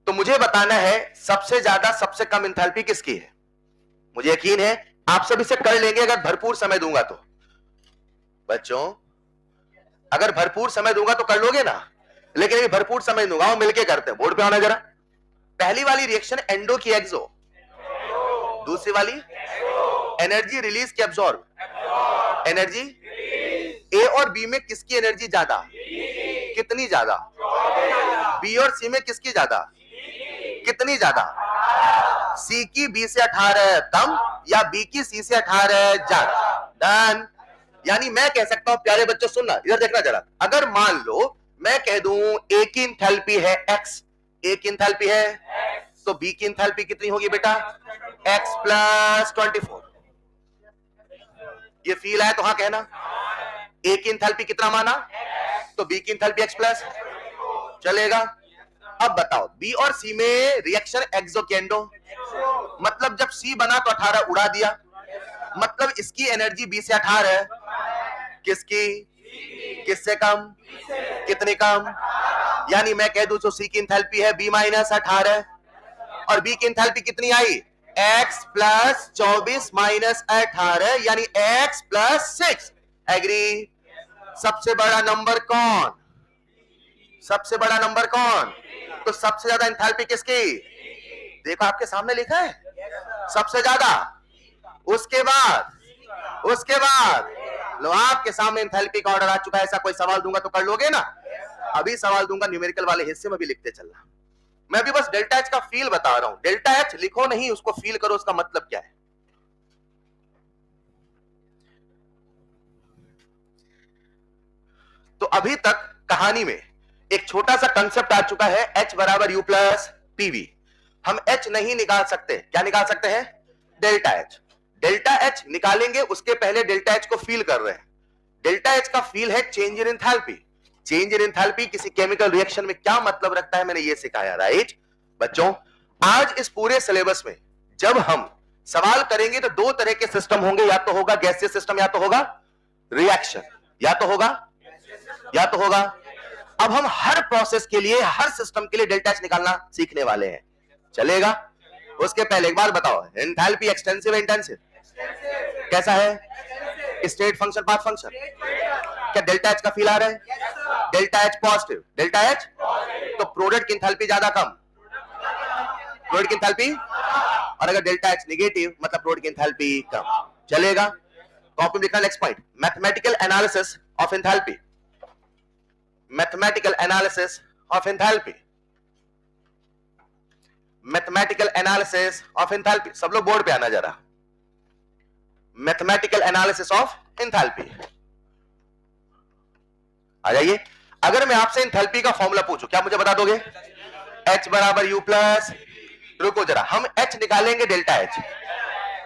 तो मुझे बताना है सबसे ज्यादा सबसे कम एंथैल्पी किसकी है। मुझे यकीन है आप सब इसे कर लेंगे अगर भरपूर समय दूंगा तो। बच्चों अगर भरपूर समय दूंगा तो कर लोगे ना, लेकिन अभी भरपूर समय दूंगा, वो मिलके करते हैं। बोर्ड पे आना जरा। पहली वाली रिएक्शन एंडो की एक्सो, दूसरी वाली एनर्जी रिलीज की एब्जॉर्ब। एनर्जी ए और बी में किसकी एनर्जी ज्यादा? कितनी ज्यादा? बी और सी में किसकी ज्यादा? कितनी ज्यादा? सी की बी से 18 कम या बी की सी से 18 ज्यादा? डन। यानी मैं कह सकता हूं, प्यारे बच्चों सुनना, इधर देखना जरा। अगर मान लो मैं कह दूं ए की एंथैल्पी है x, ए की एंथैल्पी है, तो बी की एंथैल्पी कितनी होगी बेटा? x + 24। ये फील है तो हाँ कहना। ए की एंथैल्पी कितना माना? तो बी की एंथैल्पी x प्लस चलेगा। अब बताओ बी और सी में रिएक्शन एक्सो केंडो, मतलब जब सी बना तो 18 उड़ा दिया, मतलब इसकी एनर्जी बी से 18 है। किसकी? किससे कम? कितनी कम? यानी मैं कह दूं जो सी की एंथैल्पी है b - 18 और बी की एंथैल्पी कितनी आई? x + 24 - 18 यानी x + 6। एग्री? सबसे बड़ा नंबर कौन? सबसे बड़ा नंबर कौन? तो सबसे ज्यादा एंथैल्पी किसकी? देखो आपके सामने लिखा है सबसे ज्यादा। उसके बाद लो आपके सामने एंथैल्पी का ऑर्डर आ चुका है। ऐसा कोई सवाल दूंगा तो कर लोगे ना? अभी सवाल दूंगा न्यूमेरिकल वाले हिस्से में भी लिखते चलना। मैं अभी बस डेल्टा एच का फील बता रहा हूं। डेल्टा एच लिखो नहीं, उसको फील करो, उसका मतलब क्या है। तो अभी तक कहानी में एक छोटा सा कंसेप्ट आ चुका है, H = U + PV। हम H नहीं निकाल सकते, क्या निकाल सकते हैं? Delta H. डेल्टा एच निकालेंगे उसके पहले डेल्टा एच को फील कर रहे हैं। डेल्टा एच का फील है change in enthalpy. Change in enthalpy किसी केमिकल रिएक्शन में क्या मतलब रखता है मैंने ये सिखाया, राइट? बच्चों आज इस पूरे सिलेबस में जब हम सवाल करेंगे तो दो तरह के सिस्टम होंगे, या तो होगा गैसीय सिस्टम या तो होगा रिएक्शन, या तो होगा। अब हम हर प्रोसेस के लिए, हर सिस्टम के लिए डेल्टा एच निकालना सीखने वाले हैं, चलेगा? उसके पहले एक बात बताओ, एंथैल्पी एक्सटेंसिव इंटेंसिव कैसा है? State function path function. क्या डेल्टा एच का फील आ रहा है? Delta H positive, delta H तो प्रोडक्ट की एंथैल्पी ज्यादा कम, प्रोडक्ट की एंथैल्पी, और अगर डेल्टा एच नेगेटिव मतलब प्रोडक्ट की एंथैल्पी कम, चलेगा? कॉपी में लिखना next point, mathematical analysis of enthalpy. Mathematical analysis of enthalpy, mathematical analysis of enthalpy. सब लोग बोर्ड पे आना जरा। मैथमेटिकल एनालिसिस ऑफ एंथैल्पी आ जाइए। अगर मैं आपसे एंथैल्पी का फॉर्मूला पूछूं, क्या मुझे बता दोगे? H = U +, रुको जरा, हम H निकालेंगे डेल्टा H।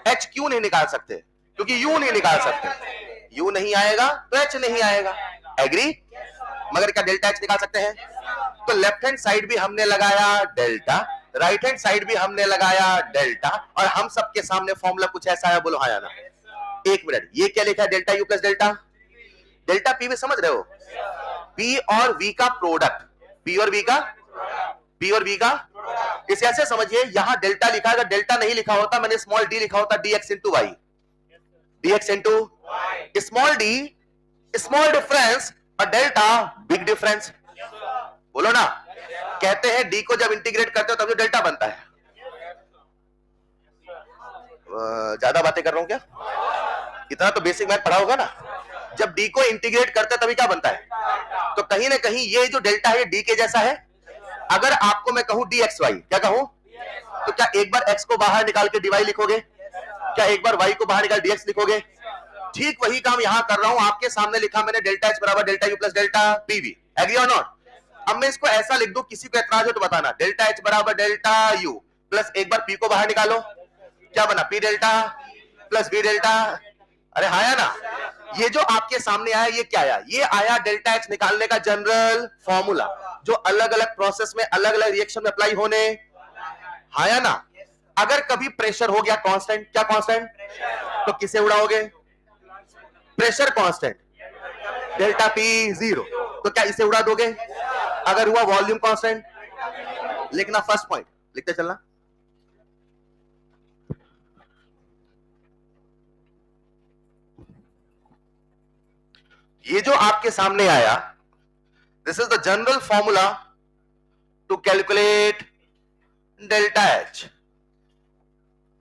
H क्यों नहीं निकाल सकते? क्योंकि U नहीं निकाल सकते। U नहीं आएगा तो H नहीं आएगा, एग्री? मगर क्या डेल्टा H निकाल सकते हैं? तो लेफ्ट हैंड साइड भी हमने लगाया डेल्टा, राइट हैंड साइड भी हमने लगाया डेल्टा, और हम सबके सामने फॉर्मूला कुछ ऐसा है, बोलो हाँ या ना? एक मिनट, ये क्या लिखा है? Delta U + delta delta P में समझ रहे हो? P और V का प्रोडक्ट, P और V का पी और बी का। इसे ऐसे समझिए, यहां डेल्टा लिखा है, अगर डेल्टा नहीं लिखा होता, मैंने स्मॉल डी लिखा होता, dx into Y, dx into small D, small difference, और डेल्टा बिग डिफरेंस। बोलो ना, कहते हैं डी को जब इंटीग्रेट करते हो तब जो डेल्टा बनता है। ज्यादा बातें कर रहा हूं क्या? इतना तो बेसिक मैथ पढ़ा होगा ना। जब डी को इंटीग्रेट करते हैं तभी क्या बनता है? तो कहीं ना कहीं ये जो डेल्टा है डी के जैसा है। अगर आपको मैं कहूं डी एक्स वाई, क्या कहूं? तो क्या एक बार एक्स को बाहर निकाल के डीवाई लिखोगे? क्या एक बार वाई को बाहर निकाल डीएक्स लिखोगे? ठीक वही काम यहां कर रहा हूं, आपके सामने लिखा मैंने डेल्टा एच बराबर delta U plus delta PV. Agree और नॉट? अब मैं इसको ऐसा लिख दूं, किसी को एतराज हो तो बताना, डेल्टा एच बराबर डेल्टा यू प्लस एक बार पी को बाहर निकालो, क्या बना? P delta plus V delta. अरे हाँ या ना? ये जो आपके सामने आया ये क्या आया? ये आया डेल्टा एच निकालने का जनरल फॉर्मूला, जो अलग अलग प्रोसेस में अलग अलग रिएक्शन में अप्लाई होने। हाँ या ना? अगर कभी प्रेशर हो गया कांस्टेंट, क्या कांस्टेंट? तो किसे उड़ाओगे? Pressure constant, delta P zero, तो क्या इसे उड़ा दोगे? अगर हुआ वॉल्यूम कांस्टेंट, लिखना फर्स्ट पॉइंट, लिखते चलना। ये जो आपके सामने आया, this is the general formula to calculate delta H.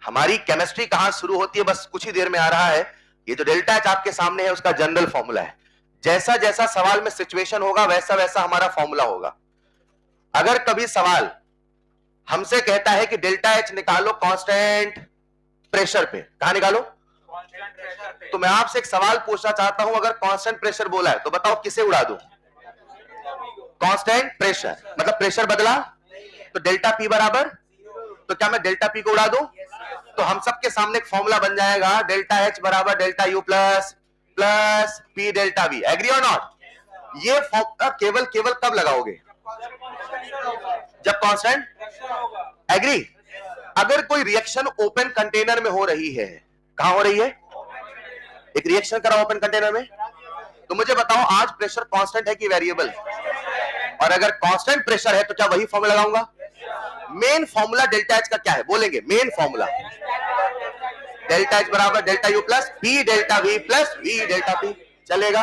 हमारी केमिस्ट्री कहां शुरू होती है, बस कुछ ही देर में आ रहा है। ये जो डेल्टा एच आपके सामने है उसका जनरल फॉर्मूला है। जैसा जैसा सवाल में सिचुएशन होगा वैसा वैसा हमारा फॉर्मूला होगा। अगर कभी सवाल हमसे कहता है कि डेल्टा एच निकालो कांस्टेंट प्रेशर पे, कहां निकालो? तो मैं आपसे एक सवाल पूछना चाहता हूं, अगर कांस्टेंट प्रेशर बोला है तो बताओ किसे उड़ा दूं? कांस्टेंट प्रेशर, मतलब प्रेशर बदला, तो डेल्टा पी बराबर, तो क्या मैं डेल्टा पी को उड़ा दूं? तो हम सबके सामने एक फॉर्मूला बन जाएगा, डेल्टा एच बराबर delta U plus plus P delta V. Agree और नॉट? ये फॉर्मूला केवल केवल कब लगाओगे? जब कांस्टेंट। एग्री? अगर कोई रिएक्शन ओपन कंटेनर में हो रही है, कहां हो रही है? एक रिएक्शन करा ओपन कंटेनर में, तो मुझे बताओ आज प्रेशर कांस्टेंट है कि वेरिएबल? और अगर कांस्टेंट प्रेशर है तो क्या वही फॉर्मूला लगाऊंगा? मेन फॉर्मूला डेल्टा एच का क्या है बोलेंगे? मेन फॉर्मूला डेल्टा एच बराबर delta U plus P delta V plus V delta P. चलेगा,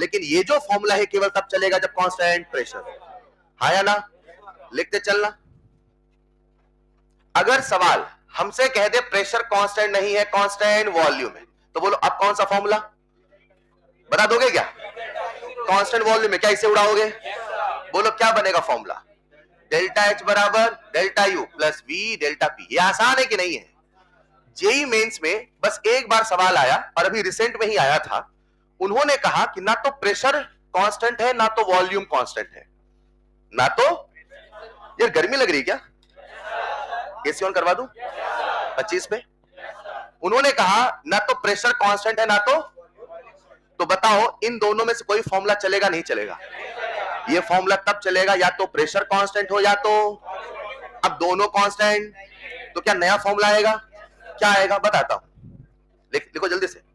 लेकिन ये जो फॉर्मूला है केवल तब चलेगा जब कांस्टेंट प्रेशर। हाँ या ना? लिखते चलना। अगर सवाल हमसे कह दे प्रेशर कांस्टेंट नहीं है, कांस्टेंट वॉल्यूम है, तो बोलो अब कौन सा फॉर्मूला बता दोगे? क्या कांस्टेंट वॉल्यूम है, क्या इसे उड़ाओगे? बोलो क्या बनेगा फॉर्मूला? डेल्टा एच बराबर delta U plus V delta P. ये आसान है कि नहीं है? जेई मेंस में बस एक बार सवाल आया, और अभी रिसेंट में ही आया था। उन्होंने कहा कि ना तो प्रेशर कांस्टेंट है ना तो वॉल्यूम कांस्टेंट है, ना तो। यार गर्मी लग रही है क्या? एसी ऑन करवा दूं 25 पे? उन्होंने कहा ना तो प्रेशर कांस्टेंट है ना तो बताओ इन दोनों में से कोई फॉर्मूला चलेगा नहीं चलेगा? ये फॉर्मूला तब चलेगा या तो प्रेशर कांस्टेंट हो या तो, अब दोनों कांस्टेंट, तो क्या नया फॉर्मूला आएगा? क्या आएगा बताता हूं, लिखो जल्दी से।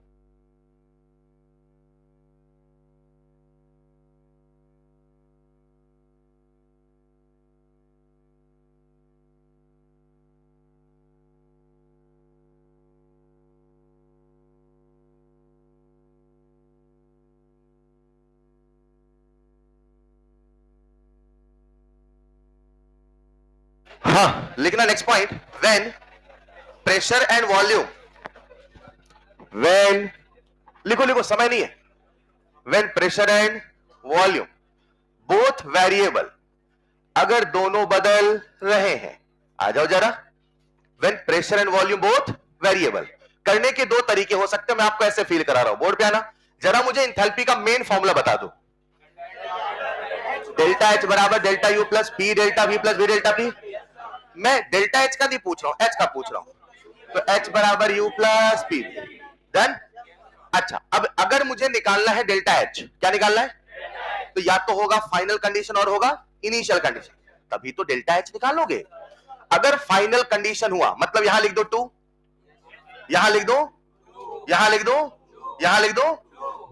हाँ लिखना next point, when pressure and volume, when, लिखो लिखो समय नहीं है, when pressure and volume both variable, अगर दोनों बदल रहे हैं। आ जाओ जरा, when pressure and volume both variable, करने के दो तरीके हो सकते हैं। मैं आपको ऐसे फील करा रहा हूं, बोर्ड पे आना। जरा मुझे एंथैल्पी का मेन फॉर्मूला बता दो। डेल्टा एच बराबर delta U plus P delta V plus V delta P. मैं डेल्टा एच का नहीं पूछ रहा हूं, एच का पूछ रहा हूं। तो एच बराबर यू प्लस पी, डन। अच्छा, अब अगर मुझे निकालना है डेल्टा एच, क्या निकालना है? तो या तो होगा फाइनल कंडीशन और होगा इनिशियल कंडीशन, तभी तो डेल्टा एच निकालोगे। अगर फाइनल कंडीशन हुआ मतलब यहां लिख दो 2, यहां लिख दो, यहां लिख दो, यहां लिख दो,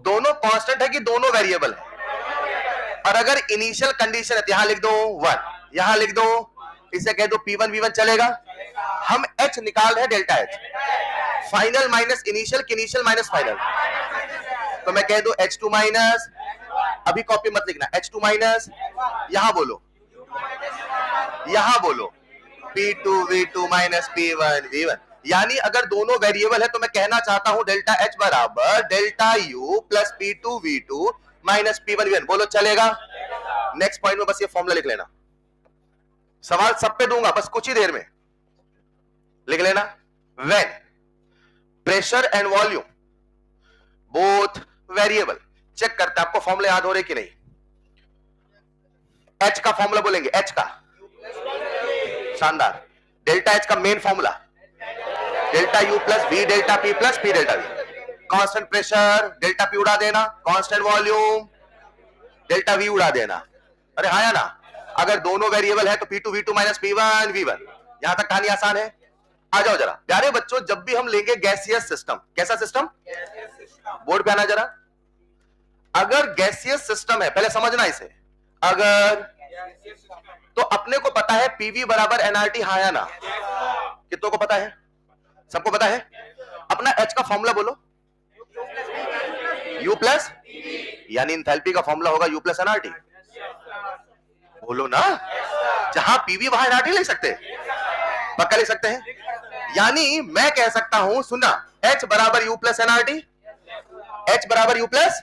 दोनों कांस्टेंट है कि दोनों वेरिएबल है। और अगर इनिशियल कंडीशन है तो यहां लिख दो 1, यहां लिख दो, इसे कह दो P1 V1, चलेगा। हम H निकाल रहे हैं, delta H, final minus initial, initial minus final, तो मैं कह दो H2 माइनस, अभी कॉपी मत लिखना, H2 माइनस, यहां बोलो, यहां बोलो P2 V2 minus P1 V1। यानी अगर दोनों वेरिएबल है तो मैं कहना चाहता हूं डेल्टा H बराबर delta U plus P2 V2 minus P1 V1, बोलो चलेगा। नेक्स्ट पॉइंट में बस ये फॉर्मूला लिख लेना, सवाल सब पे दूंगा, बस कुछ ही देर में लिख लेना। When pressure and volume both variable, check करते हैं आपको फॉर्मूला याद हो रहे कि नहीं। H का फॉर्मूला बोलेंगे, H का, शानदार। डेल्टा H का main formula delta U plus V delta P plus P delta V। Constant pressure delta P उड़ा देना, कांस्टेंट वॉल्यूम डेल्टा V उड़ा देना। अरे हाँ या ना, अगर दोनों वेरिएबल है तो P2 V2 minus P1 V1। यहां तक कहानी आसान है। आ जाओ जरा प्यारे बच्चों, जब भी हम लेंगे गैसियस सिस्टम, कैसा सिस्टम, बोर्ड पे आना जरा। अगर गैसियस सिस्टम है, पहले समझना इसे, अगर तो अपने को पता है पीवी बराबर एनआरटी, हाँ या ना, कितनों को पता है, सबको पता है। अपना H का फॉर्मूला बोलो, U प्लस, यानी इंथैल्पी का फॉर्मूला होगा U प्लस एनआरटी, बोलो ना। जहां पीवी वहां एनआरटी लिख सकते हैं, पक्का लिख सकते हैं। यानी मैं कह सकता हूं, सुना, H बराबर U प्लस एनआरटी, H बराबर U प्लस,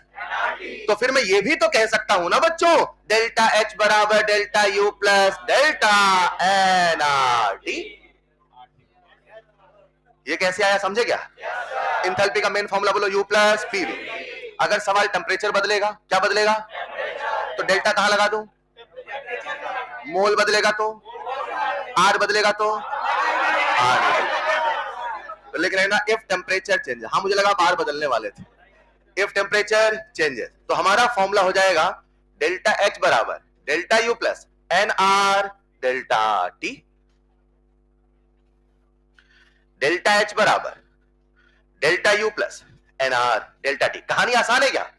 तो फिर मैं ये भी तो कह सकता हूं ना बच्चों, डेल्टा H बराबर delta U plus delta NRT. ये कैसे आया, समझे क्या। इंथैल्पी का मेन फॉर्मूला बोलो U प्लस पीवी। अगर सवाल टेम्परेचर बदलेगा, क्या बदलेगा, तो डेल्टा कहां लगा दूं, मोल बदलेगा तो, R बदलेगा तो R, तो लिख लेना इफ टेम्परेचर चेंज। हाँ मुझे लगा आप R बदलने वाले थे। इफ टेम्परेचर चेंजेस, तो हमारा फॉर्मूला हो जाएगा डेल्टा H बराबर delta U plus NR delta T। Delta H बराबर delta U plus NR delta T। कहानी आसान है क्या।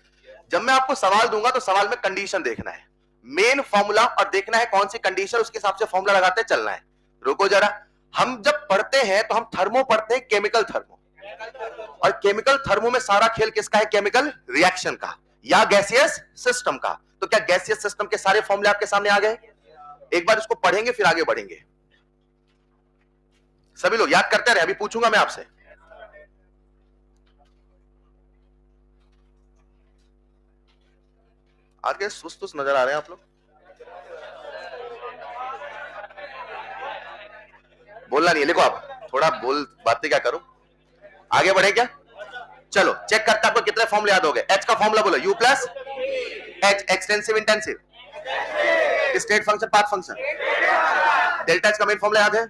जब मैं आपको सवाल दूंगा तो सवाल में कंडीशन देखना है, मेन फॉर्मूला, और देखना है कौन सी कंडीशन, उसके हिसाब से फॉर्मूला लगाते चलना है। रुको जरा, हम जब पढ़ते हैं तो हम थर्मो पढ़ते हैं, केमिकल थर्मो, और केमिकल थर्मो में सारा खेल किसका है, केमिकल रिएक्शन का या गैसियस सिस्टम का। तो क्या गैसियस सिस्टम के सारे फॉर्मूले आपके सामने आ गए। एक बार इसको पढ़ेंगे फिर आगे बढ़ेंगे। सभी लोग याद करते रहे, अभी पूछूंगा मैं आपसे। आज के सुस्त नजर आ रहे हैं आप लोग, बोलना नहीं है, लिखो आप, थोड़ा बोल बातें क्या करो। आगे बढ़े क्या, चलो चेक करते आपको कितने फॉर्मूले याद हो गए। H का फॉर्मूला बोलो U plus H, extensive intensive, state function path function. Delta H का मेन फॉर्मूला याद है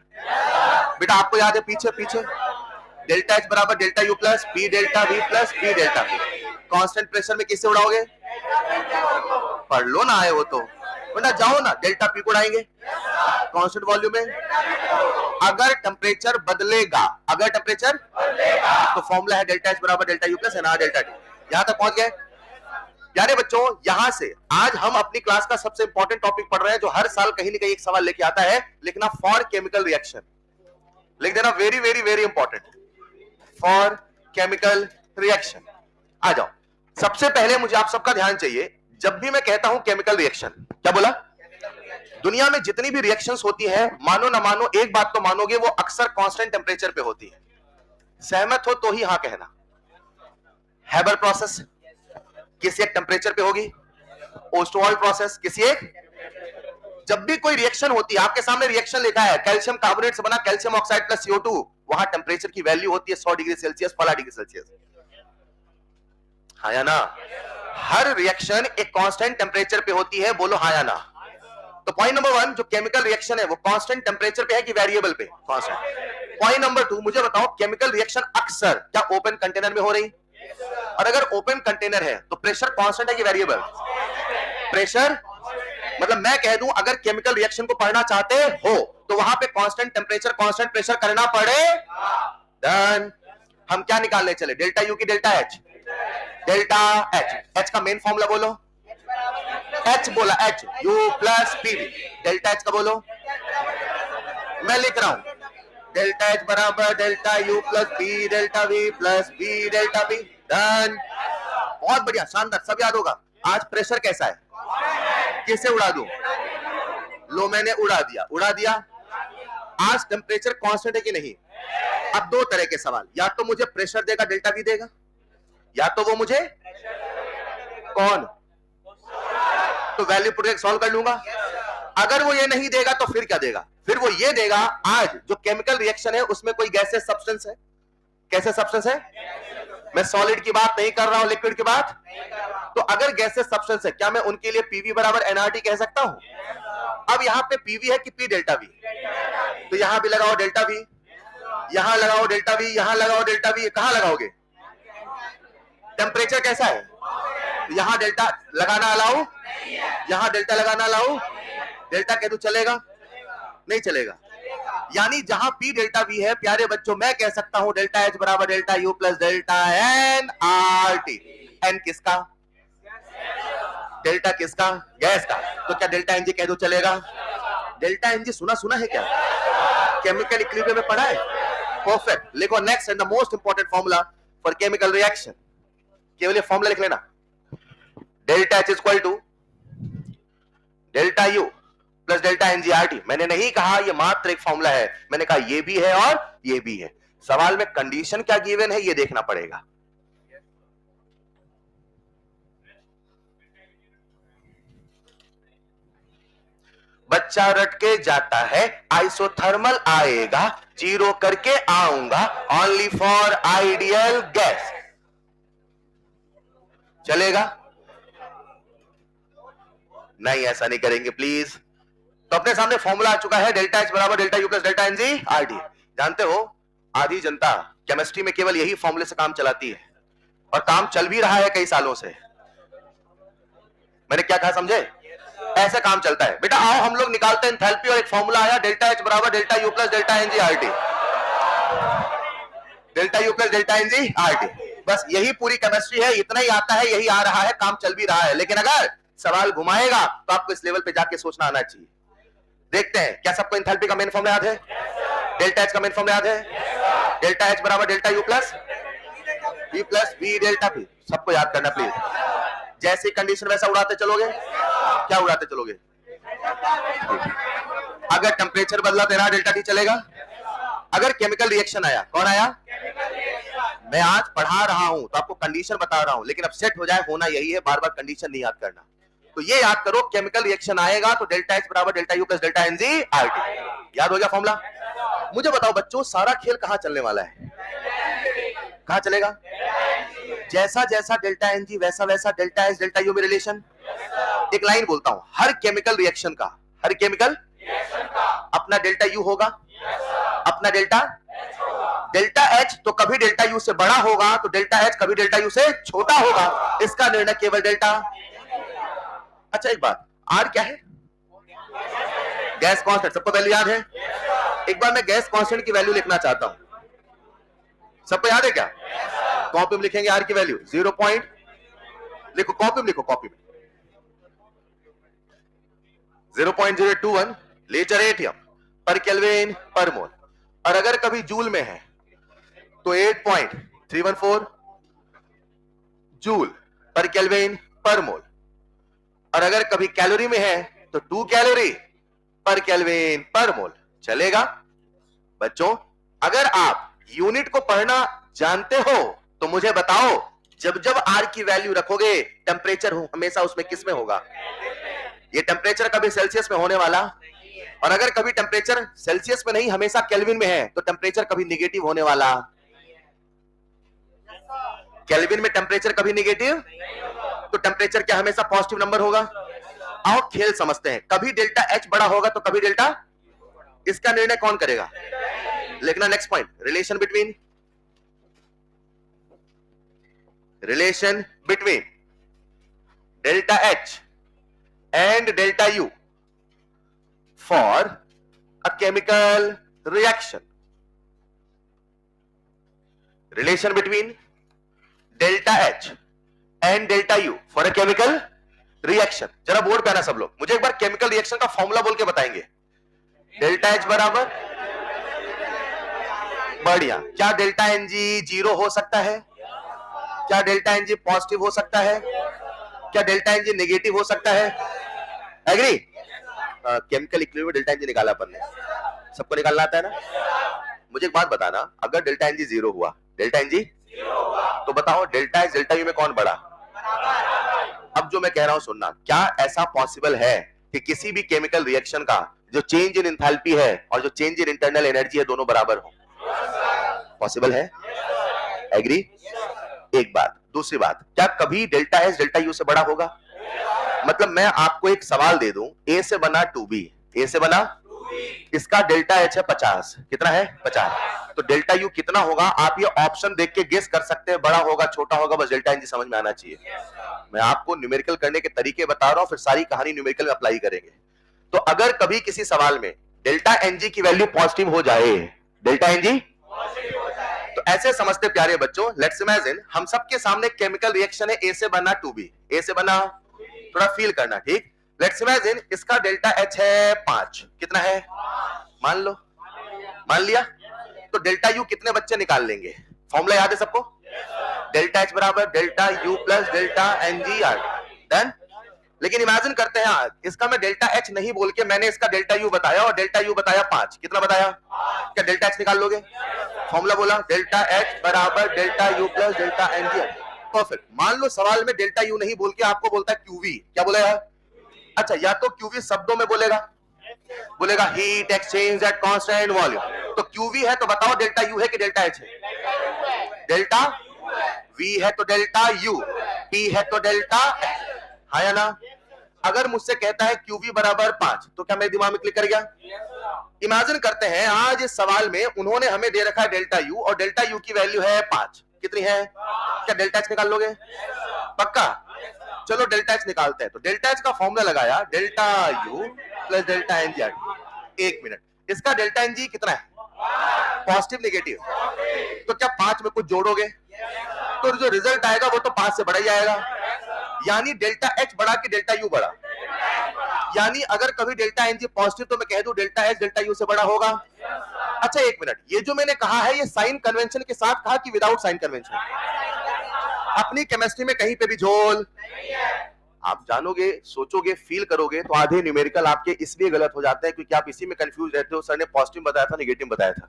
बेटा, आपको याद है, पीछे पीछे, डेल्टा H बराबर delta U plus P delta V plus P delta P। Constant pressure में किससे उड़ाओगे, पढ़ लो ना, आए वो तो बेटा, जाओ ना, डेल्टा P को उड़ाएंगे कांस्टेंट वॉल्यूम में। अगर टेम्परेचर बदलेगा, अगर टेम्परेचर तो फॉर्मूला है डेल्टा H बराबर delta U plus NR delta T। यहां तक पहुंच गए प्यारे बच्चों। यहां से आज हम अपनी क्लास का सबसे इंपॉर्टेंट टॉपिक पढ़ रहे हैं, जो हर साल कहीं ना कहीं एक सवाल लेके आता है, लिखना फॉर केमिकल रिएक्शन, लिख देना, very very very important, for chemical reaction. आ जाओ, सबसे पहले मुझे आप सबका ध्यान चाहिए, जब भी मैं कहता हूं केमिकल रिएक्शन, क्या बोला, दुनिया में जितनी भी रिएक्शंस होती है, मानो ना मानो, एक बात तो मानोगे, वो अक्सर कांस्टेंट टेम्परेचर पे होती है। सहमत हो तो ही हां कहना। हैबर प्रोसेस किसी एक टेम्परेचर पे होगी, ओस्टवाल्ड प्रोसेस किसी एक। जब भी कोई रिएक्शन होती है, आपके सामने रिएक्शन लिखा है, कैल्शियम कार्बोनेट से बना कैल्शियम ऑक्साइड प्लस CO2, वहां टेम्परेचर की वैल्यू होती है 100 डिग्री सेल्सियस, 12 डिग्री सेल्सियस, हाँ या ना। हर रिएक्शन एक कांस्टेंट टेम्परेचर पे होती है, बोलो हाँ या ना। तो पॉइंट नंबर 1, जो केमिकल रिएक्शन है वो कांस्टेंट टेम्परेचर पे है कि वेरिएबल पे, कांस्टेंट। पॉइंट नंबर 2, मुझे बताओ केमिकल रिएक्शन अक्सर क्या ओपन कंटेनर में हो रही, और अगर ओपन कंटेनर है तो प्रेशर कांस्टेंट है कि वेरिएबल, प्रेशर, मतलब मैं कह दूं अगर केमिकल रिएक्शन को पढ़ना चाहते हो तो वहां पे कांस्टेंट टेम्परेचर कांस्टेंट प्रेशर करना पड़े। डन। हम क्या निकालने चले, डेल्टा U की delta H, delta H। H का मेन फॉर्मूला बोलो, एच बोला, H, U plus PV. Delta H का बोलो, मैं लिख रहा हूं, डेल्टा एच बराबर delta U plus B delta V plus B delta B. Done, बहुत बढ़िया, शानदार, सब याद होगा। आज प्रेशर कैसा है, किसे उड़ा दूं? लो मैंने उड़ा दिया, उड़ा दिया। आज टेम्परेचर कांस्टेंट है कि नहीं? अब दो तरह के सवाल, या तो मुझे प्रेशर देगा डेल्टा वी देगा, या तो वो मुझे कौन, तो वैल्यू पुट के सॉल्व कर लूंगा। अगर वो ये नहीं देगा तो फिर क्या देगा? फिर वो ये देगा, आज जो केमिकल रिएक्शन है उसमें कोई गैसेस सब्सटेंस है, कैसे सब्सटेंस है? मैं सॉलिड की बात नहीं कर रहा हूं, लिक्विड की बात। तो अगर गैसेस सब्सटेंस है, क्या मैं उनके लिए पीवी बराबर एनआरटी कह सकता हूं? अब यहां पे पीवी है कि पी डेल्टा वी, तो यहां भी लगाओ डेल्टा वी, यहां लगाओ डेल्टा वी, यहां लगाओ डेल्टा वी। कहां लगाओगे? टेम्परेचर कैसा है? तो यहां डेल्टा लगाना अलाउ, यहां डेल्टा लगाना अलाउ। डेल्टा कह दूं चलेगा? नहीं चलेगा। यानी जहां पी डेल्टा वी है, प्यारे बच्चों, मैं कह सकता हूं डेल्टा एच बराबर delta U plus delta N R T. N किसका? डेल्टा किसका? गैस का। तो क्या डेल्टा एनजी कह दो चलेगा? डेल्टा एनजी सुना सुना है क्या? केमिकल इक्विलिब्रियम में पढ़ा है? परफेक्ट। लिखो next and the most important formula for chemical reaction. केवल ये फॉर्मूला लिख लेना, delta H is equal to delta U plus delta NGRT. मैंने नहीं कहा ये मात्र एक फॉर्मूला है, मैंने कहा ये भी है और ये भी है। सवाल में कंडीशन क्या गिवन है ये देखना पड़ेगा। बच्चा रट के जाता है, आइसोथर्मल आएगा, जीरो करके आऊंगा, ओनली फॉर आइडियल गैस। चलेगा? नहीं, ऐसा नहीं करेंगे प्लीज। तो अपने सामने फॉर्मूला आ चुका है, डेल्टा एच बराबर delta U plus delta NG R T. जानते हो आधी जनता केमिस्ट्री में केवल यही फॉर्मूले से काम चलाती है, और काम चल भी रहा है कई सालों से। मैंने क्या कहा समझे? ऐसे काम चलता है। बेटा आओ हम लोग निकालते हैं एंथैल्पी, और एक फॉर्मूला आया डेल्टा एच बराबर delta U plus delta NG R T. Delta U plus delta NG R T, बस यही पूरी केमिस्ट्री है, इतना ही आता है, यही आ रहा है, काम चल भी रहा है। लेकिन अगर सवाल घुमाएगा तो आपको इस लेवल पे जाके सोचना आना चाहिए। देखते हैं क्या सबको एंथैल्पी का मेन फॉर्मूला याद है? डेल्टा एच का मेन फॉर्मूला याद है? डेल्टा एच बराबर delta U plus B delta B. सबको याद करना प्लीज। जैसी कंडीशन वैसा उड़ाते चलोगे। क्या उड़ाते चलोगे? अगर टेम्परेचर बदला तेरा डेल्टा टी चलेगा। अगर केमिकल रिएक्शन आया, कौन आया? मैं आज पढ़ा रहा हूं तो आपको कंडीशन बता रहा हूं, लेकिन अब सेट हो जाए, होना यही है, बार बार कंडीशन नहीं याद करना। तो ये याद करो, केमिकल रिएक्शन आएगा तो डेल्टा एच बराबर delta U plus delta NG R T. याद हो गया फॉर्मूला? मुझे बताओ बच्चों, सारा खेल कहां चलने वाला है? कहां चलेगा? जैसा जैसा डेल्टा एनजी वैसा वैसा डेल्टा एच डेल्टा यू में रिलेशन। एक लाइन बोलता हूं, हर केमिकल रिएक्शन का, हर केमिकल अपना डेल्टा यू होगा, अपना डेल्टा एच तो कभी डेल्टा यू से बड़ा होगा, तो डेल्टा एच कभी डेल्टा यू से छोटा होगा। इसका निर्णय केवल डेल्टा। अच्छा एक बात, आर क्या है? Gas constant. सबको वैल्यू याद है? एक बार मैं गैस कांस्टेंट की वैल्यू लिखना चाहता हूं, सबको याद है क्या? कॉपी में लिखेंगे आर की वैल्यू 0 पॉइंट, लिखो कॉपी में, लिखो कॉपी में 0.021 लीटर एटीएम पर केल्विन पर मोल। और अगर कभी जूल में है तो 8.314 जूल पर केल्विन पर मोल। और अगर कभी कैलोरी में है तो 2 कैलोरी पर केल्विन पर मोल। चलेगा? बच्चों अगर आप यूनिट को पढ़ना जानते हो तो मुझे बताओ, जब जब आर की वैल्यू रखोगे टेम्परेचर हमेशा उसमें किस में होगा? ये टेम्परेचर कभी सेल्सियस में होने वाला, और अगर कभी टेम्परेचर सेल्सियस में नहीं हमेशा केल्विन में है तो टेम्परेचर कभी निगेटिव होने वाला। केल्विन में टेम्परेचर कभी निगेटिव, तो टेम्परेचर क्या हमेशा पॉजिटिव नंबर होगा? आओ खेल समझते हैं। कभी डेल्टा एच बड़ा होगा तो कभी डेल्टा, इसका निर्णय कौन करेगा? लिखना next point, relation between delta H and delta U for a chemical reaction. Relation between delta H and delta U for a chemical reaction, जरा बोर्ड पे आना सब लोग, मुझे एक बार केमिकल रिएक्शन का फॉर्मूला बोल के बताएंगे। डेल्टा एच बराबर, बढ़िया, क्या डेल्टा एन जी जीरो हो सकता है? क्या डेल्टा एन जी पॉजिटिव हो सकता है? क्या डेल्टा एन जी नेगेटिव हो सकता है? एग्री? केमिकल इक्विलिब्रियम में डेल्टा एन जी निकाला अपन ने, सबको निकालना आता है ना? मुझे एक बात बताना, अगर डेल्टा एन जी जीरो हुआ, डेल्टा एन जी तो बताओ डेल्टा एच डेल्टा यू में कौन बड़ा? अब जो मैं कह रहा हूं सुनना, क्या ऐसा पॉसिबल है कि किसी भी केमिकल रिएक्शन का जो चेंज इन एंथैल्पी है और जो चेंज इन इंटरनल एनर्जी है दोनों बराबर हो? पॉसिबल है? एग्री? एक बात। दूसरी बात, क्या कभी डेल्टा एच डेल्टा यू से बड़ा होगा? मतलब मैं आपको एक सवाल दे दूं, ए से बना 2b, ए से बना, इसका डेल्टा एच है 50, कितना है? 50, तो डेल्टा यू कितना होगा? आप ये ऑप्शन देख के गेस कर सकते हैं, बड़ा होगा छोटा होगा, बस डेल्टा एन जी समझ में आना चाहिए। मैं आपको न्यूमेरिकल करने के तरीके बता रहा हूं, फिर सारी कहानी न्यूमेरिकल में अप्लाई करेंगे। तो अगर कभी किसी सवाल में डेल्टा एन जी की वैल्यू पॉजिटिव हो जाए, डेल्टा एन जी तो ऐसे समझते प्यारे बच्चों, लेट्स इमेजिन हम सबके सामने केमिकल रिएक्शन है, ए से बना 2b, ए से बना, थोड़ा फील करना, ठीक? लेट्स इमेजिन इसका डेल्टा एच है 5, कितना है? मान लो, मान लिया, तो डेल्टा यू कितने बच्चे निकाल लेंगे? फॉर्मूला याद है सबको? डेल्टा एच बराबर delta U plus delta N G R, done? लेकिन इमेजिन करते हैं इसका मैं डेल्टा एच नहीं बोल के मैंने इसका डेल्टा यू बताया और डेल्टा यू बताया 5, कितना बताया? क्या डेल्टा एच निकाल लोगे? फॉर्मूला बोला डेल्टा एच बराबर delta U plus delta N G R, perfect. मान लो सवाल में डेल्टा यू नहीं बोल के आपको बोलता है क्यूवी, क्या बोलेगा? अच्छा, या तो क्यूवी शब्दों में बोलेगा, बोलेगा heat exchange at constant volume, तो क्यूवी है तो बताओ डेल्टा यू है कि डेल्टा एच है? डेल्टा वी है तो डेल्टा यू, टी है तो डेल्टा एच, हाँ या ना? अगर मुझसे कहता है क्यूवी बराबर 5, तो क्या मेरे दिमाग में क्लिक कर गया? इमेजिन करते हैं आज इस सवाल में उन्होंने हमें दे रखा है डेल्टा यू और डेल्टा यू की वैल्यू है 5, कितनी है? क्या डेल्टा एच निकाल लोगे? पक्का? चलो डेल्टा एच निकालते हैं। तो डेल्टा एच का फॉर्मूला लगाया delta U plus delta N G R. एक मिनट, इसका डेल्टा एन जी कितना है? Positive negative? तो क्या 5 में कुछ जोड़ोगे तो जो रिजल्ट आएगा वो तो 5 से बड़ा ही आएगा, यानी डेल्टा एच बड़ा कि डेल्टा यू बड़ा? यानी अगर कभी डेल्टा एन जी पॉजिटिव तो मैं कह दूं डेल्टा एच डेल्टा यू से बड़ा होगा। अच्छा एक मिनट, ये जो मैंने कहा है ये साइन कन्वेंशन के साथ कहा कि विदाउट साइन कन्वेंशन? अपनी केमिस्ट्री में कहीं पे भी झोल आप जानोगे, सोचोगे, फील करोगे तो आधे न्यूमेरिकल आपके इसलिए गलत हो जाते हैं क्योंकि आप इसी में कंफ्यूज रहते हो, सर ने पॉजिटिव बताया था नेगेटिव बताया था।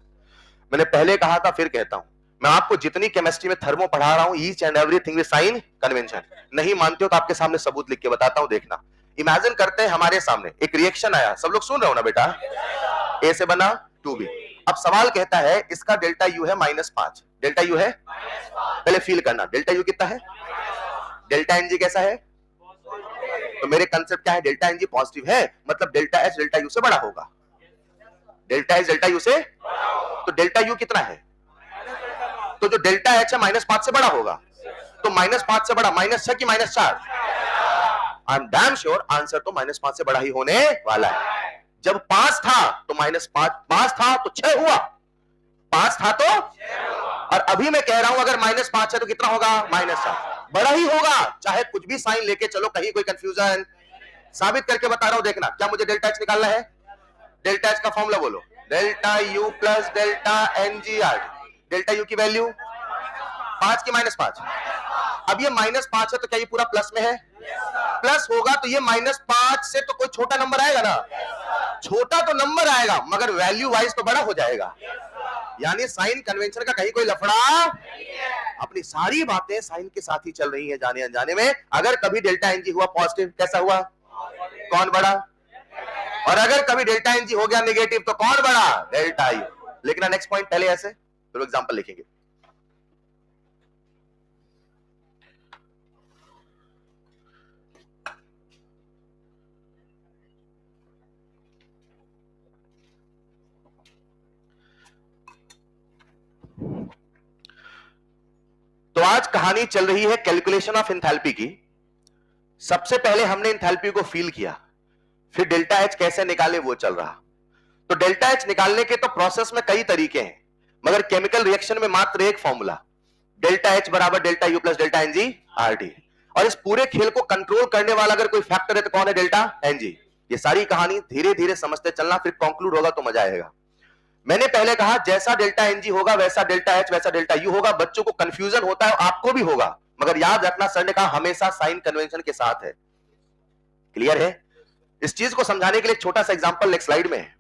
मैंने पहले कहा था फिर कहता हूं, मैं आपको जितनी केमिस्ट्री में थर्मो पढ़ा रहा हूं each and everything with sign convention. नहीं मानते हो तो आपके सामने सबूत लिख के बताता हूं, देखना। इमेजिन करते हैं हमारे सामने एक रिएक्शन आया, सब लोग सुन रहे हो ना बेटा? ए से बना 2b, अब सवाल कहता है इसका डेल्टा यू है -5, डेल्टा यू है, पहले फील करना डेल्टा यू कितना है? डेल्टा एन जी कैसा है? तो मेरे कंसेप्ट क्या है? डेल्टा एन जी पॉजिटिव है मतलब डेल्टा एच डेल्टा यू से बड़ा होगा। डेल्टा एच डेल्टा यू से, तो डेल्टा यू कितना है? तो जो डेल्टा एच है -5 से बड़ा होगा, तो -5 से बड़ा -6 कि -4? I am damn sure answer तो -5 से बड़ा ही होने वाला है। जब 5 था तो -5 था तो 6 हुआ, 5 था तो, और अभी मैं कह रहा हूं अगर -5 है तो कितना होगा? -7, बड़ा ही होगा, चाहे कुछ भी साइन लेके चलो, कहीं कोई कंफ्यूजन। साबित करके बता रहा हूं, देखना। क्या मुझे डेल्टा एच निकालना है? डेल्टा एच का फॉर्मूला बोलो, delta U plus delta N G R. Delta U की वैल्यू 5 की -5? अब ये -5 है तो क्या ये पूरा प्लस में है? प्लस होगा तो ये -5 से तो कोई छोटा नंबर आएगा ना? छोटा तो नंबर आएगा मगर वैल्यू वाइज तो बड़ा हो जाएगा, यानी साइन कन्वेंशन का कहीं कोई लफड़ा। अपनी सारी बातें साइन के साथ ही चल रही है जाने अनजाने में। अगर कभी डेल्टा एन जी हुआ पॉजिटिव, कैसा हुआ? कौन बड़ा? और अगर कभी डेल्टा एन जी हो गया नेगेटिव तो कौन बड़ा? Delta U. लेकिन नेक्स्ट पॉइंट पहले ऐसे फिर एग्जांपल लिखेंगे। तो आज कहानी चल रही है कैलकुलेशन ऑफ एंथैल्पी की। सबसे पहले हमने एंथैल्पी को फील किया, फिर डेल्टा एच कैसे निकाले वो चल रहा। तो डेल्टा एच निकालने के तो प्रोसेस में कई तरीके हैं, मगर केमिकल रिएक्शन में मात्र एक फॉर्मूला, डेल्टा एच बराबर delta U plus delta N G R T. और इस पूरे खेल को कंट्रोल करने वाला अगर कोई फैक्टर है तो कौन है? Delta N G. ये सारी कहानी धीरे धीरे समझते चलना, फिर कंक्लूड होगा तो मजा आएगा। मैंने पहले कहा जैसा डेल्टा एनजी होगा वैसा डेल्टा एच वैसा डेल्टा यू होगा। बच्चों को कंफ्यूजन होता है, आपको भी होगा, मगर याद रखना सर ने कहा हमेशा साइन कन्वेंशन के साथ है। क्लियर है? इस चीज को समझाने के लिए छोटा सा एग्जांपल नेक्स्ट स्लाइड में है,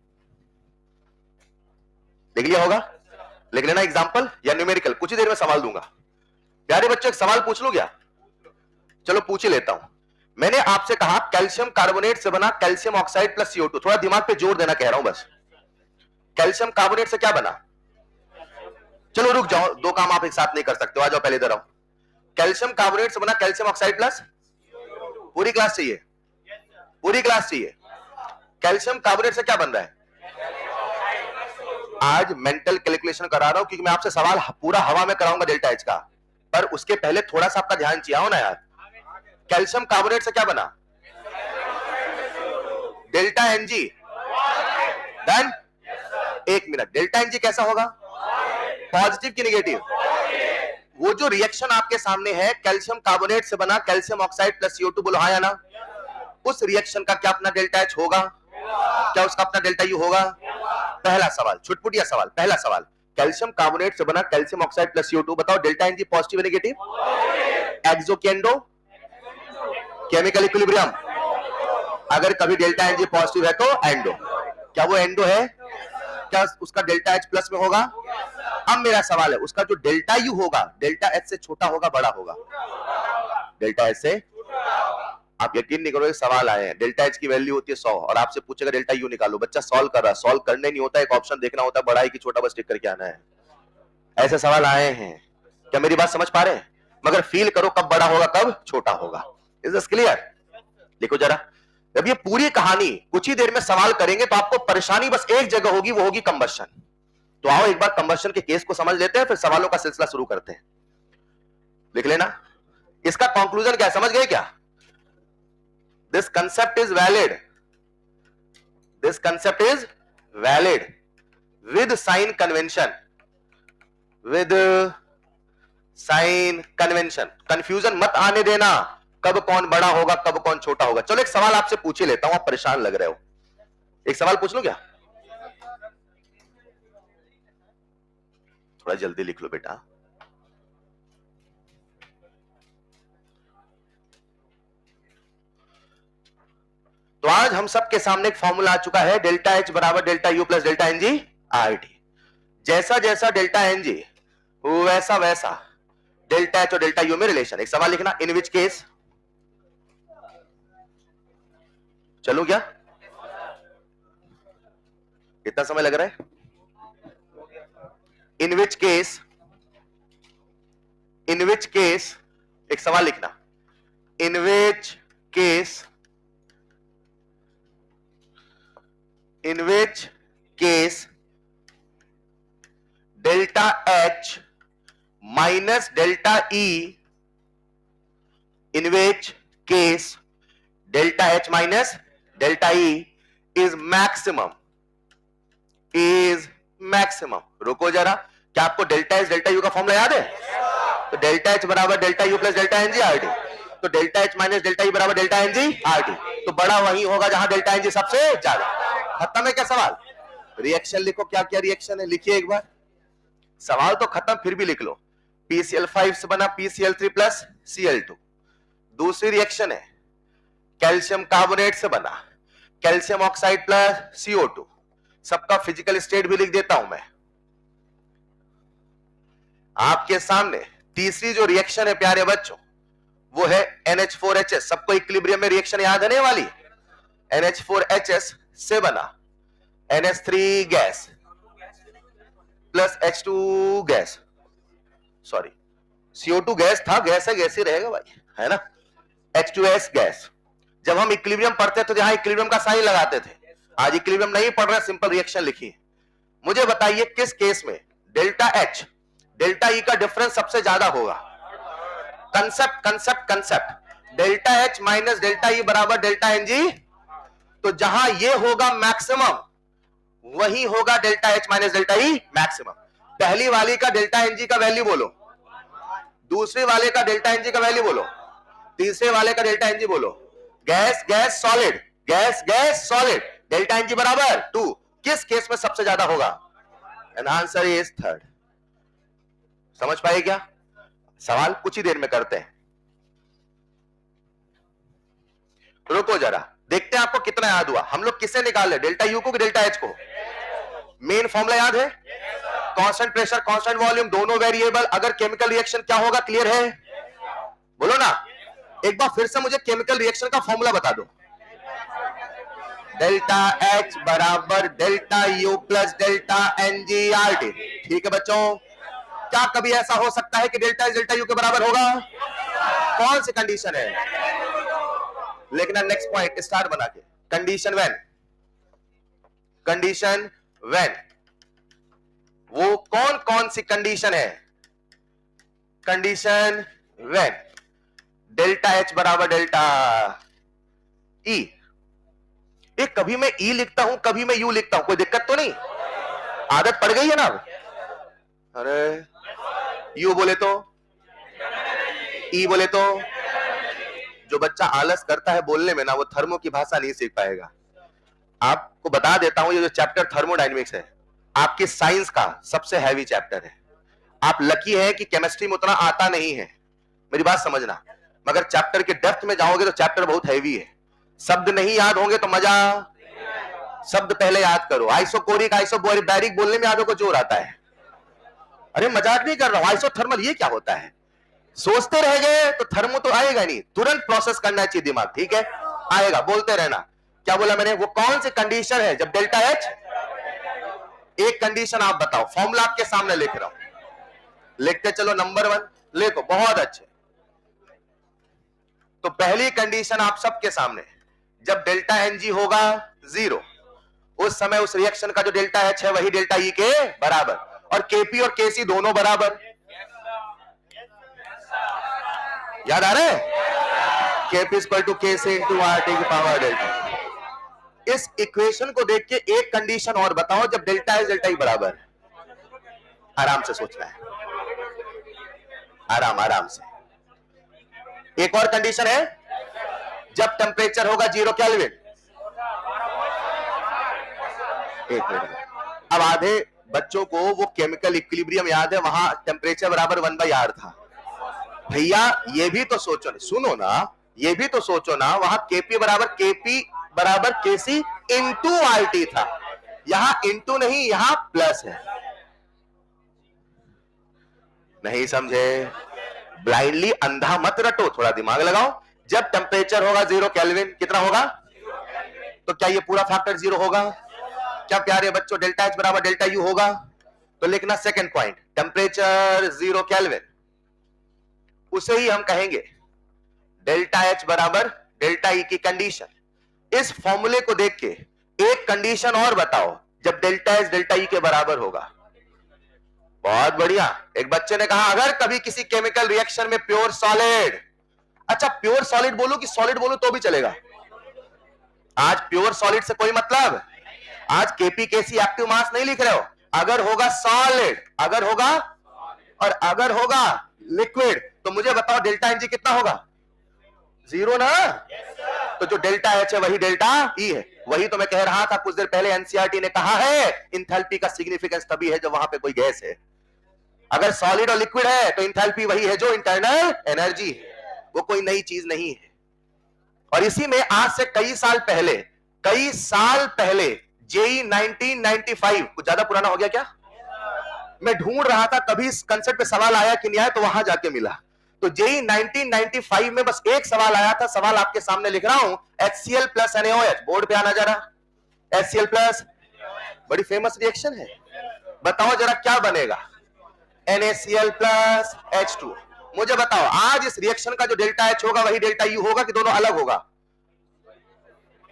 देख लिया होगा, लिख लेना एग्जांपल या न्यूमेरिकल, कुछ ही देर में सवाल दूंगा। प्यारे बच्चों एक सवाल पूछ लो क्या? चलो पूछ ही लेता हूं। मैंने आपसे कहा कैल्शियम कार्बोनेट से बना कैल्शियम ऑक्साइड प्लस CO2। थोड़ा दिमाग पे जोर देना कह रहा हूं बस। कैल्शियम कार्बोनेट से क्या बना? चलो रुक जाओ, दो काम आप एक साथ नहीं कर सकते, आ जाओ पहले इधर आओ। कैल्शियम कार्बोनेट से बना कैल्शियम ऑक्साइड प्लस, पूरी क्लास चाहिए, पूरी क्लास चाहिए। कैल्शियम कार्बोनेट से क्या बन रहा है? आज मेंटल कैलकुलेशन करा रहा हूं क्योंकि मैं आपसे सवाल पूरा हवा में कराऊंगा डेल्टा एच का, पर उसके पहले थोड़ा सा आपका ध्यान चाहिए हो ना यार। कैल्शियम कार्बोनेट से क्या बना? Delta N G. डन? एक मिनट, डेल्टा एनजी कैसा होगा? पॉजिटिव की नेगेटिव? वो जो रिएक्शन आपके सामने है कैल्शियम कार्बोनेट से बना कैल्शियम ऑक्साइड प्लस CO2, बोलो हाँ या ना? उस रिएक्शन का क्या अपना डेल्टा एच होगा? क्या उसका अपना डेल्टा यू होगा? पहला सवाल, छुटपुटिया सवाल, पहला सवाल, कैल्शियम कार्बोनेट से बना कैल्शियम ऑक्साइड प्लस CO2, बताओ डेल्टा एनजी पॉजिटिव नेगेटिव? एक्सो की एंडो? Chemical equilibrium? अगर कभी डेल्टा एनजी पॉजिटिव है तो एंडो। क्या वो एंडो है? क्या उसका डेल्टा एच प्लस में होगा? अब मेरा सवाल है उसका जो डेल्टा यू होगा डेल्टा एच से छोटा होगा बड़ा होगा? डेल्टा एच से, आप यकीन नहीं करोगे सवाल आए हैं, डेल्टा एच की वैल्यू होती है 100 और आपसे पूछेगा डेल्टा यू निकालो, बच्चा सॉल्व कर रहा है, सॉल्व करने नहीं होता, एक ऑप्शन देखना होता है बड़ा है कि छोटा, बस टिक करके आना है। ऐसे सवाल आए हैं, क्या मेरी बात समझ पा रहे हैं? मगर फील करो कब बड़ा होगा कब छोटा होगा। Is this clear? देखो जरा, जब ये पूरी कहानी कुछ ही देर में सवाल करेंगे तो आपको परेशानी बस एक जगह होगी, वो होगी कंबशन। तो आओ एक बार कंबशन के केस को समझ लेते हैं, फिर सवालों का सिलसिला शुरू करते हैं। लिख लेना, इसका कंक्लूजन क्या, समझ गए क्या? This concept is valid, this concept is valid with sign convention, with sign convention. Confusion मत आने देना, कब कौन बड़ा होगा कब कौन छोटा होगा। चलो एक सवाल आपसे पूछ ही लेता हूं, आप परेशान लग रहे हो, एक सवाल पूछ लो क्या? थोड़ा जल्दी लिख लो बेटा। तो आज हम सबके सामने एक फॉर्मूला आ चुका है, डेल्टा एच बराबर delta U plus delta N G RT। जैसा जैसा डेल्टा एनजी वैसा वैसा डेल्टा एच और डेल्टा यू में रिलेशन। एक सवाल लिखना, इन विच केस, चलो क्या कितना समय लग रहा है? इन which case, in which case, एक सवाल लिखना, इन which case, in which case delta H minus delta E, in which case delta H minus delta E is maximum, is maximum। रुको जरा, क्या आपको डेल्टा एच डेल्टा यू का formula याद है? तो डेल्टा एच बराबर delta U plus delta N G RT, तो delta H minus delta E बराबर डेल्टा एनजी RT, तो बड़ा वही होगा जहां डेल्टा एनजी सबसे ज्यादा। खत्म है क्या सवाल? रिएक्शन लिखो, क्या क्या रिएक्शन है लिखिए एक बार। सवाल तो खत्म, फिर भी लिख लो। PCl5 से बना PCl3 प्लस Cl2। दूसरी रिएक्शन है कैल्शियम कार्बोनेट से बना कैल्शियम ऑक्साइड प्लस CO2। सबका फिजिकल स्टेट भी लिख देता हूं मैं आपके सामने। तीसरी जो रिएक्शन है प्यारे बच्चों वो है NH4HS। सबको इक्विलिब्रियम में रिएक्शन याद है वाली, NH4HS से बना NH3 gas plus H2 gas, sorry CO2 gas था, गैस है गैस ही रहेगा भाई, है ना? H2S gas. जब हम इक्विलिब्रियम पढ़ते थे तो यहां इक्विलिब्रियम का साइन लगाते थे, आज इक्विलिब्रियम नहीं पढ़ रहे, सिंपल रिएक्शन लिखिए। मुझे बताइए किस केस में डेल्टा H डेल्टा E का डिफरेंस सबसे ज्यादा होगा? Concept concept concept, delta H minus delta E बराबर डेल्टा एनजी, तो जहां ये होगा मैक्सिमम वही होगा delta H minus delta E maximum. पहली वाली का डेल्टा एनजी का वैल्यू बोलो, दूसरी वाले का डेल्टा एनजी का वैल्यू बोलो, तीसरे वाले का डेल्टा एनजी बोलो। Gas gas solid, gas gas solid, delta N G बराबर 2। किस केस में सबसे ज्यादा होगा? And answer is third. समझ पाए क्या? सवाल कुछ ही देर में करते हैं, रुको जरा, देखते हैं आपको कितना याद हुआ। हम लोग किसे निकाले, डेल्टा यू को कि डेल्टा एच को? मेन फॉर्मूला याद है? कांस्टेंट प्रेशर कांस्टेंट वॉल्यूम दोनों वेरिएबल, अगर केमिकल रिएक्शन क्या होगा, क्लियर है? बोलो ना, एक बार फिर से मुझे केमिकल रिएक्शन का फॉर्मूला बता दो। डेल्टा एच बराबर डेल्टा यू प्लस डेल्टा एनजीआरटी। ठीक है बच्चों, क्या कभी ऐसा हो सकता है कि डेल्टा एच डेल्टा यू के बराबर होगा? कौन सी कंडीशन है? लेकिन नेक्स्ट पॉइंट स्टार बना के, कंडीशन व्हेन, कंडीशन व्हेन, वो कौन कौन सी कंडीशन है? कंडीशन व्हेन डेल्टा एच बराबर डेल्टा ई। एक कभी मैं ई लिखता हूं, कभी मैं यू लिखता हूं, कोई दिक्कत तो नहीं? आदत पड़ गई है ना? अरे यू बोले तो, ई बोले तो, जो बच्चा आलस करता है बोलने में ना, वो थर्मो की भाषा नहीं सीख पाएगा। आपको बता देता हूं, ये जो चैप्टर थर्मोडायनेमिक्स है, आपकी साइंस का सबसे हैवी चैप्टर है। आप लकी है कि केमिस्ट्री में उतना आता नहीं है, मेरी बात समझना। मगर चैप्टर के डेप्थ में जाओगे तो चैप्टर बहुत हैवी है। शब्द नहीं याद होंगे तो मजा, शब्द पहले याद करो। आइसोकोरिक आइसोबैरिक बोलने में आदों को जोर आता है। अरे मजाक नहीं कर रहा हूं, आइसोथर्मल ये क्या होता है? सोचते रह गए तो थर्मो तो आएगा नहीं, तुरंत प्रोसेस करना चाहिए दिमाग, ठीक है? आएगा, बोलते रहना। क्या बोला मैंने? वो कौन सी कंडीशन है जब डेल्टा एच, एक कंडीशन आप बताओ, फॉर्मूला आपके सामने लिख रहा हूं, लिखते चलो। नंबर 1 लिखो, बहुत अच्छे। तो पहली कंडीशन आप सबके सामने, जब डेल्टा एनजी होगा 0, उस समय उस रिएक्शन का जो डेल्टा एच है वही डेल्टा ई के बराबर, और केपी और केसी दोनों बराबर। याद आ रहा है? K P equal to K C into R T की पावर डेल्टा। इस इक्वेशन को देख के एक कंडीशन और बताओ जब डेल्टा एच डेल्टा ई बराबर। आराम से सोचना है, आराम से। एक और कंडीशन है, जब टेम्परेचर होगा 0 केल्विन। एक मिनट, अब आधे बच्चों को वो केमिकल इक्विलिब्रियम याद है, वहां टेम्परेचर बराबर 1/R था। भैया ये भी तो सोचो, सुनो ना, ये भी तो सोचो ना, वहां केपी बराबर केसी इंटू आरटी था। यहां इंटू नहीं, यहां प्लस है। नहीं समझे? ब्लाइंडली अंधा मत रटो, थोड़ा दिमाग लगाओ। जब टेम्परेचर होगा 0 केल्विन, कितना होगा? तो क्या ये पूरा फैक्टर 0 होगा? क्या प्यारे बच्चों डेल्टा एच बराबर डेल्टा यू होगा? तो लिखना सेकंड पॉइंट, टेम्परेचर 0 केल्विन, उसे ही हम कहेंगे डेल्टा एच बराबर डेल्टा ई की कंडीशन। इस फॉर्मूले को देख के एक कंडीशन और बताओ जब डेल्टा एच डेल्टा ई के बराबर होगा। बहुत बढ़िया। एक बच्चे ने कहा अगर कभी किसी केमिकल रिएक्शन में प्योर सॉलिड, अच्छा प्योर सॉलिड बोलूं कि सॉलिड बोलूं तो भी चलेगा? आज प्योर सॉलिड से कोई मतलब, आज केपी केसी एक्टिव मास नहीं लिख रहे हो। अगर होगा सॉलिड, अगर होगा, और अगर होगा लिक्विड, तो मुझे बताओ डेल्टा एनजी कितना होगा? 0 ना? तो जो डेल्टा एच है वही डेल्टा ई है। वही तो मैं कह रहा था कुछ देर पहले, एनसीईआरटी ने कहा है इंथैल्पी का सिग्निफिकेंस तभी है जब वहां पे कोई गैस है। अगर सॉलिड और लिक्विड है तो इंथैल्पी वही है जो इंटरनल एनर्जी है, वो कोई नई चीज नहीं है। और इसी में आज से कई साल पहले जेई 1995, कुछ ज्यादा पुराना हो गया क्या? मैं ढूंढ रहा था कभी इस कंसेप्ट पे सवाल आया कि नहीं आया, तो वहां जाके मिला। तो जेई 1995 में बस एक सवाल आया था, सवाल आपके सामने लिख रहा हूं, HCl प्लस NaOH, बोर्ड पे आना जरा। HCl प्लस, बड़ी फेमस रिएक्शन है, बताओ जरा क्या बनेगा? NaCl plus H2। मुझे बताओ आज इस रिएक्शन का जो डेल्टा एच होगा वही डेल्टा यू होगा कि दोनों अलग होगा?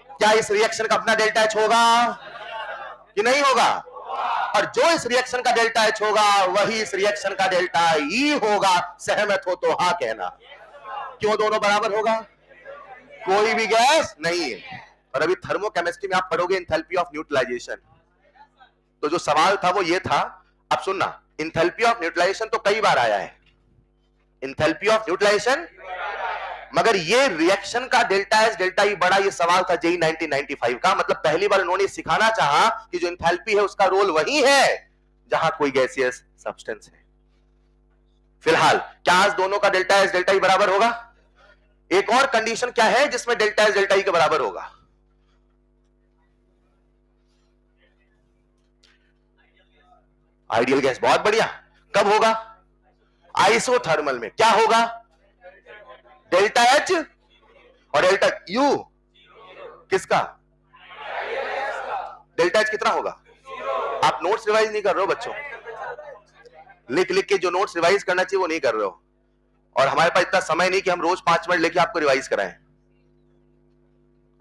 क्या इस रिएक्शन का अपना डेल्टा एच होगा कि नहीं होगा? और जो इस रिएक्शन का डेल्टा एच होगा वही इस रिएक्शन का डेल्टा ई होगा। सहमत हो तो हां कहना। क्यों दोनों बराबर होगा? कोई भी गैस नहीं है। और अभी थर्मोकेमिस्ट्री में आप पढ़ोगे एंथैल्पी ऑफ न्यूट्रलाइजेशन, तो जो सवाल था वो ये था, अब सुनना, एंथैल्पी ऑफ न्यूट्रलाइजेशन तो कई बार आया है। एंथैल्पी ऑफ न्यूट्रलाइजेशन मगर ये रिएक्शन का डेल्टा एच डेल्टा ई बड़ा, ये सवाल था जेई 1995 का। मतलब पहली बार उन्होंने सिखाना चाहा कि जो एंथैल्पी है उसका रोल वही है जहां कोई गैसियस सब्सटेंस है। फिलहाल क्या आज दोनों का डेल्टा एच डेल्टा ई बराबर होगा? एक और कंडीशन क्या है जिसमें डेल्टा एच डेल्टा ई के बराबर होगा? आइडियल गैस, बहुत बढ़िया। कब होगा? आइसोथर्मल में क्या होगा? डेल्टा एच और डेल्टा यू किसका? डेल्टा एच कितना होगा? आप नोट्स रिवाइज नहीं कर रहे हो बच्चों, लिख लिख के जो नोट्स रिवाइज करना चाहिए वो नहीं कर रहे हो, और हमारे पास इतना समय नहीं कि हम रोज 5 मिनट लेके आपको रिवाइज कराएं।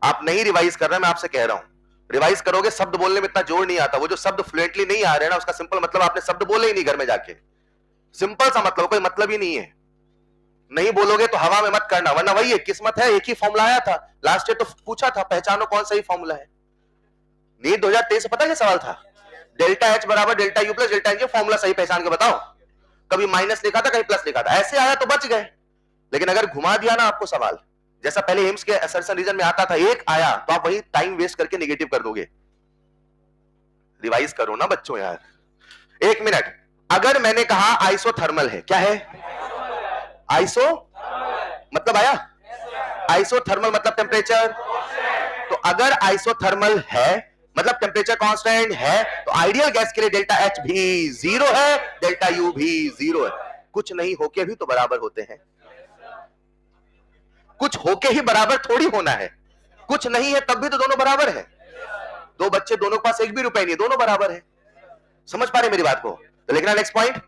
आप नहीं रिवाइज कर रहे, मैं आपसे कह रहा हूं, रिवाइज करोगे शब्द बोलने में इतना जोर नहीं आता। वो जो शब्द फ्लुएंटली नहीं आ रहे ना, उसका सिंपल मतलब आपने शब्द बोले ही नहीं घर में जाके। सिंपल सा मतलब, कोई मतलब ही नहीं है। नहीं बोलोगे तो हवा में मत करना, वरना वही है, किस्मत है। एक ही फॉर्मूला आया था लास्ट ईयर, तो पूछा था पहचानो कौन सा ही फॉर्मूला है। नीट 2023 से पता क्या सवाल था? डेल्टा एच बराबर delta U plus delta N, formula सही पहचान के बताओ। कभी माइनस लिखा था, कहीं प्लस लिखा था, ऐसे आया तो बच गए। लेकिन अगर घुमा दिया ना आपको सवाल, जैसा पहले एम्स के असर्शन रीजन में आता था, एक आया तो आप वही टाइम वेस्ट करके नेगेटिव कर दोगे। रिवाइज करो ना बच्चों यार। एक मिनट, अगर मैंने कहा आइसोथर्मल है, क्या है? आइसो मतलब आया? आइसोथर्मल मतलब टेम्परेचर। तो अगर आइसोथर्मल है मतलब टेम्परेचर कांस्टेंट है, तो आइडियल गैस के लिए डेल्टा एच भी 0 है, डेल्टा यू भी 0 है। कुछ नहीं होके भी तो बराबर होते हैं। कुछ होके ही बराबर थोड़ी होना है, कुछ नहीं है तब भी तो दोनों बराबर है। दो बच्चे, दोनों के पास एक भी रुपए नहीं, दोनों बराबर है। समझ पा रहे मेरी बात को? तो लिखना नेक्स्ट पॉइंट,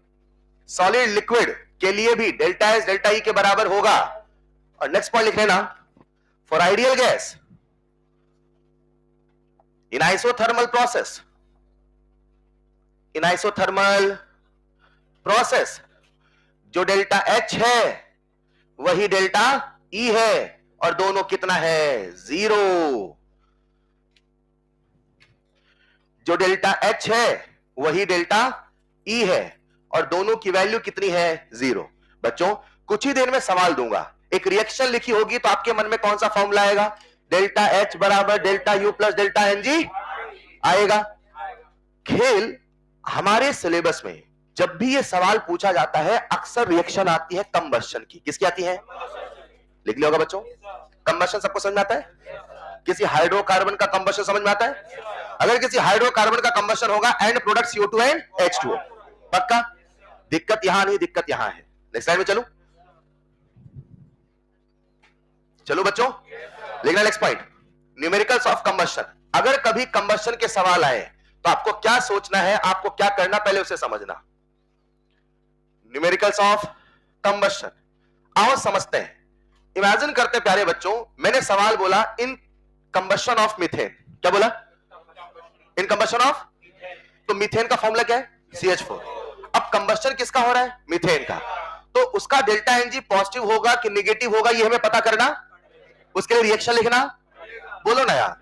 सॉलिड लिक्विड के लिए भी डेल्टा एच डेल्टा ई के बराबर होगा। और नेक्स्ट पॉइंट लिख लेना, for ideal gas in isothermal process, in isothermal process जो डेल्टा एच है वही डेल्टा ई है, और दोनों कितना है? 0। जो डेल्टा एच है वही डेल्टा ई है, और दोनों की वैल्यू कितनी है? 0। बच्चों कुछ ही देर में सवाल दूंगा, एक रिएक्शन लिखी होगी तो आपके मन में कौन सा फॉर्मूला आएगा? डेल्टा एच बराबर delta U plus delta N G आएगा। खेल हमारे सिलेबस में जब भी ये सवाल पूछा जाता है, अक्सर रिएक्शन आती है कंबस्शन की। किसकी आती है? लिख लिया होगा बच्चों। कंबस्शन सबको समझ में आता है? किसी हाइड्रोकार्बन का कंबस्शन समझ में आता है? अगर किसी हाइड्रोकार्बन का कंबस्शन होगा, and product CO2 and H2O, पक्का? दिक्कत यहां नहीं, दिक्कत यहां है। नेक्स्ट स्लाइड में चलो, चलो बच्चों, लिखना next point, numericals of combustion. अगर कभी कंबस्शन के सवाल आए तो आपको क्या सोचना है, आपको क्या करना, पहले उसे समझना। न्यूमेरिकल्स ऑफ कंबस्शन, आओ समझते हैं। इमेजिन करते प्यारे बच्चों, मैंने सवाल बोला इन कंबस्शन ऑफ मीथेन। क्या बोला? इन कंबस्शन ऑफ, तो मीथेन का फॉर्मूला क्या है? CH4। अब कंबस्शन किसका हो रहा है? मीथेन का। तो उसका डेल्टा एनजी पॉजिटिव होगा कि नेगेटिव होगा, ये हमें पता करना, उसके लिए रिएक्शन लिखना। बोलो ना यार,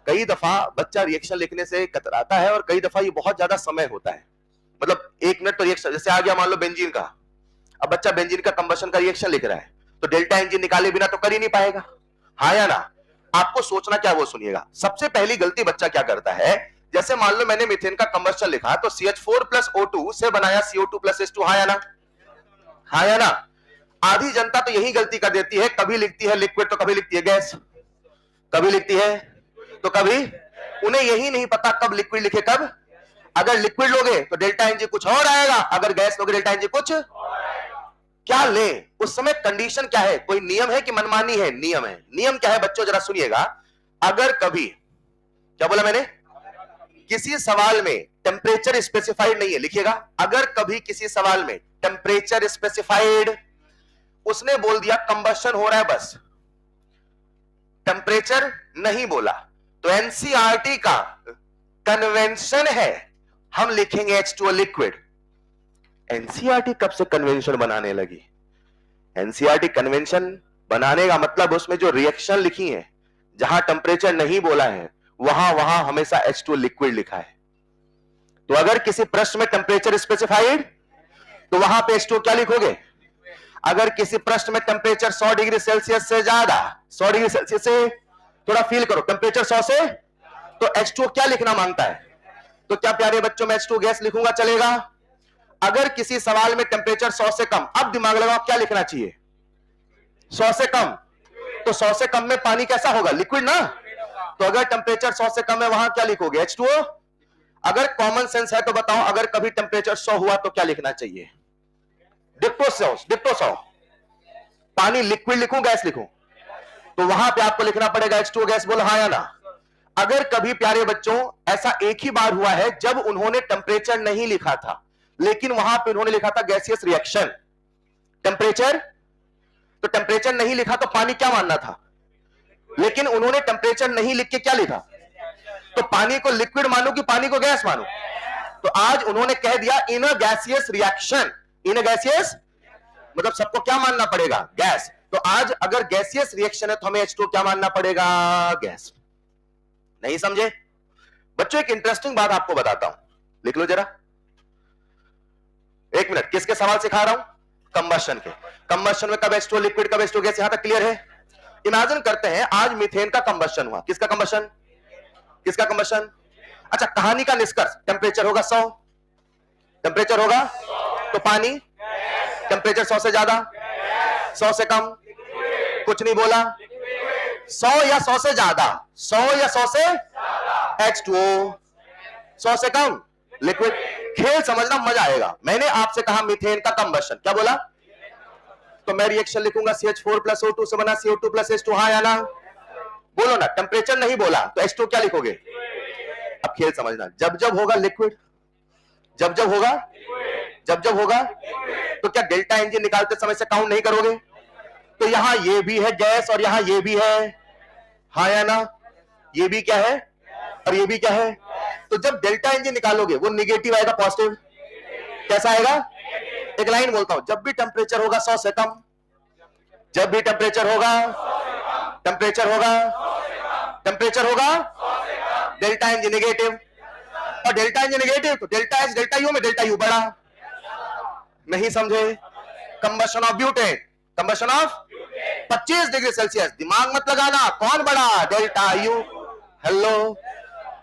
कई दफा बच्चा रिएक्शन लिखने से कतराता है, और कई दफा ये बहुत ज्यादा समय होता है। मतलब 1 मिनट तो रिएक्शन, जैसे आ गया मान लो बेंजीन का, अब बच्चा बेंजीन का कंबस्शन का रिएक्शन लिख रहा है, तो डेल्टा एनजी निकाले बिना तो कर ही नहीं पाएगा, हाँ या ना? आपको सोचना क्या, वो सुनिएगा। सबसे पहली गलती बच्चा क्या करता है, जैसे मान लो मैंने मीथेन का कंबस्शन लिखा, तो CH4 प्लस O2 से बनाया CO2 प्लस H2, हाँ या ना? हाँ या ना? आधी जनता तो यही गलती कर देती है, कभी लिखती है लिक्विड तो कभी लिखती है गैस, कभी लिखती है तो कभी, उन्हें यही नहीं पता कब लिक्विड लिखे कब। अगर लिक्विड लोगे तो डेल्टा एनजी कुछ और आएगा, अगर गैस लोगे डेल्टा एनजी कुछ क्या ले। उस समय कंडीशन क्या है? कोई नियम है कि मनमानी है? नियम है। नियम क्या है बच्चों, जरा सुनिएगा। अगर कभी, क्या बोला मैंने? किसी सवाल में टेम्परेचर स्पेसिफाइड नहीं है, लिखिएगा, अगर कभी किसी सवाल में टेम्परेचर स्पेसिफाइड, उसने बोल दिया कंबस्शन हो रहा है, बस टेम्परेचर नहीं बोला, तो एनसीईआरटी का कन्वेंशन है हम लिखेंगे H2O लिक्विड। एनसीईआरटी कब से कन्वेंशन बनाने लगी? एनसीईआरटी कन्वेंशन बनाने का मतलब उसमें जो रिएक्शन लिखी है, जहां टेम्परेचर नहीं बोला है, वहां हमेशा H2O लिक्विड लिखा है। तो अगर किसी प्रश्न में टेम्परेचर स्पेसिफाइड, तो वहां पे H2O क्या लिखोगे? अगर किसी प्रश्न में टेम्परेचर 100 डिग्री सेल्सियस से ज्यादा, 100 डिग्री सेल्सियस से, थोड़ा फील करो, टेम्परेचर 100 से, तो H2O क्या लिखना मांगता है? तो क्या प्यारे बच्चों मैं H2O गैस लिखूंगा, चलेगा? अगर किसी सवाल में टेम्परेचर 100 से कम, अब दिमाग लगाओ क्या लिखना चाहिए? 100 से कम, तो 100 से कम में पानी कैसा होगा? लिक्विड ना। तो अगर टेम्परेचर 100 से कम है वहां क्या लिखोगे? H2O। अगर कॉमन सेंस है तो बताओ, अगर कभी टेम्परेचर 100 हुआ तो क्या लिखना चाहिए? डिप्टो 100। पानी लिक्विड लिखूं गैस लिखूं? तो वहां पे आपको लिखना पड़ेगा H2O गैस। बोलो हाँ या ना। अगर कभी प्यारे बच्चों ऐसा एक ही बार हुआ है जब उन्होंने टेम्परेचर नहीं लिखा था, लेकिन वहां पे उन्होंने लिखा था गैसियस रिएक्शन, टेम्परेचर, तो टेम्परेचर नहीं लिखा तो पानी क्या मानना था? लेकिन उन्होंने टेम्परेचर नहीं लिख के क्या लिखा? तो पानी को लिक्विड मानो कि पानी को गैस मानो? तो आज उन्होंने कह दिया in a gaseous reaction, in a gaseous, मतलब सबको क्या मानना पड़ेगा? गैस। तो आज अगर गैसियस रिएक्शन है तो हमें H2O क्या मानना पड़ेगा? गैस। नहीं समझे बच्चों? एक इंटरेस्टिंग बात आपको बताता हूं, लिख लो जरा, एक मिनट। किसके सवाल सिखा रहा हूं? कंबशन के। कंबशन में कब H2O लिक्विड, कब H2O गैस, यहां तक क्लियर है? इमेजिन करते हैं आज मीथेन का कंबशन हुआ। किसका कंबशन? किसका कंबशन? अच्छा, कहानी का निष्कर्ष, टेम्परेचर होगा 100, टेम्परेचर होगा तो पानी, टेम्परेचर 100 से ज्यादा, 100 से कम, कुछ नहीं बोला, 100 या 100 से ज्यादा, 100 या 100 से H2O, 100 से कम लिक्विड। खेल समझना, मजा आएगा। मैंने आपसे कहा मीथेन का कंबशन, क्या बोला? तो मैं रिएक्शन लिखूंगा CH4 प्लस O2 से बना CO2 प्लस H2, हाँ या ना? बोलो ना। टेम्परेचर नहीं बोला तो H2 क्या लिखोगे? अब खेल समझना, जब जब होगा लिक्विड, जब जब होगा, जब जब होगा, तो क्या डेल्टा इंजन निकालते समय से काउंट नहीं करोगे? तो यहां ये भी है गैस और यहां ये भी है, हाँ या ना? ये भी क्या है और ये भी क्या है? तो जब डेल्टा इंजन निकालोगे वो निगेटिव आएगा, पॉजिटिव कैसा आएगा? एक लाइन बोलता हूं, जब भी टेम्परेचर होगा 100 से कम, जब भी टेम्परेचर होगा, टेम्परेचर होगा, टेम्परेचर होगा, डेल्टा इंजन निगेटिव, और डेल्टा इंजन निगेटिव तो डेल्टा एच डेल्टा यू में डेल्टा यू बड़ा। नहीं समझे? Combustion of butane, combustion of 25 degree Celsius, दिमाग मत लगाना, कौन बड़ा? Delta U. हेलो।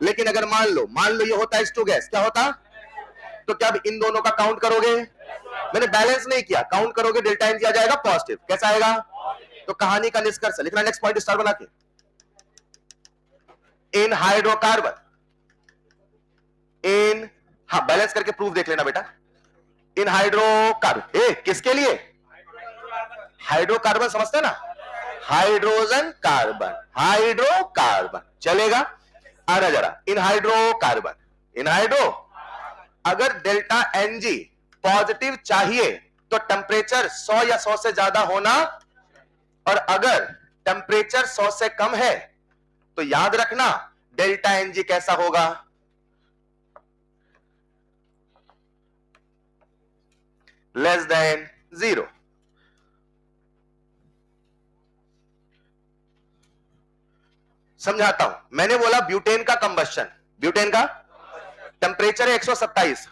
लेकिन अगर मान लो ये होता है H2 गैस, क्या होता? तो क्या अब इन दोनों का काउंट करोगे? मैंने बैलेंस नहीं किया, काउंट करोगे, डेल्टा एन आ जाएगा पॉजिटिव, कैसा आएगा? तो कहानी का निष्कर्ष लिखना, नेक्स्ट पॉइंट स्टार बना के, इन हाइड्रोकार्बन, इन, हाँ बैलेंस करके प्रूफ देख लेना बेटा, इन हाइड्रोकार्बन, किसके लिए? हाइड्रोकार्बन समझते ना, हाइड्रोजन कार्बन, हाइड्रोकार्बन, चलेगा? आना जरा, इन हाइड्रोकार्बन, इन हाइड्रो, अगर डेल्टा Ng पॉजिटिव चाहिए तो टेम्परेचर 100 या 100 से ज्यादा होना, और अगर टेम्परेचर 100 से कम है तो याद रखना डेल्टा Ng कैसा होगा? Less than 0। समझाता हूं, मैंने बोला ब्यूटेन का कंबशन, ब्यूटेन का टेम्परेचर है 127,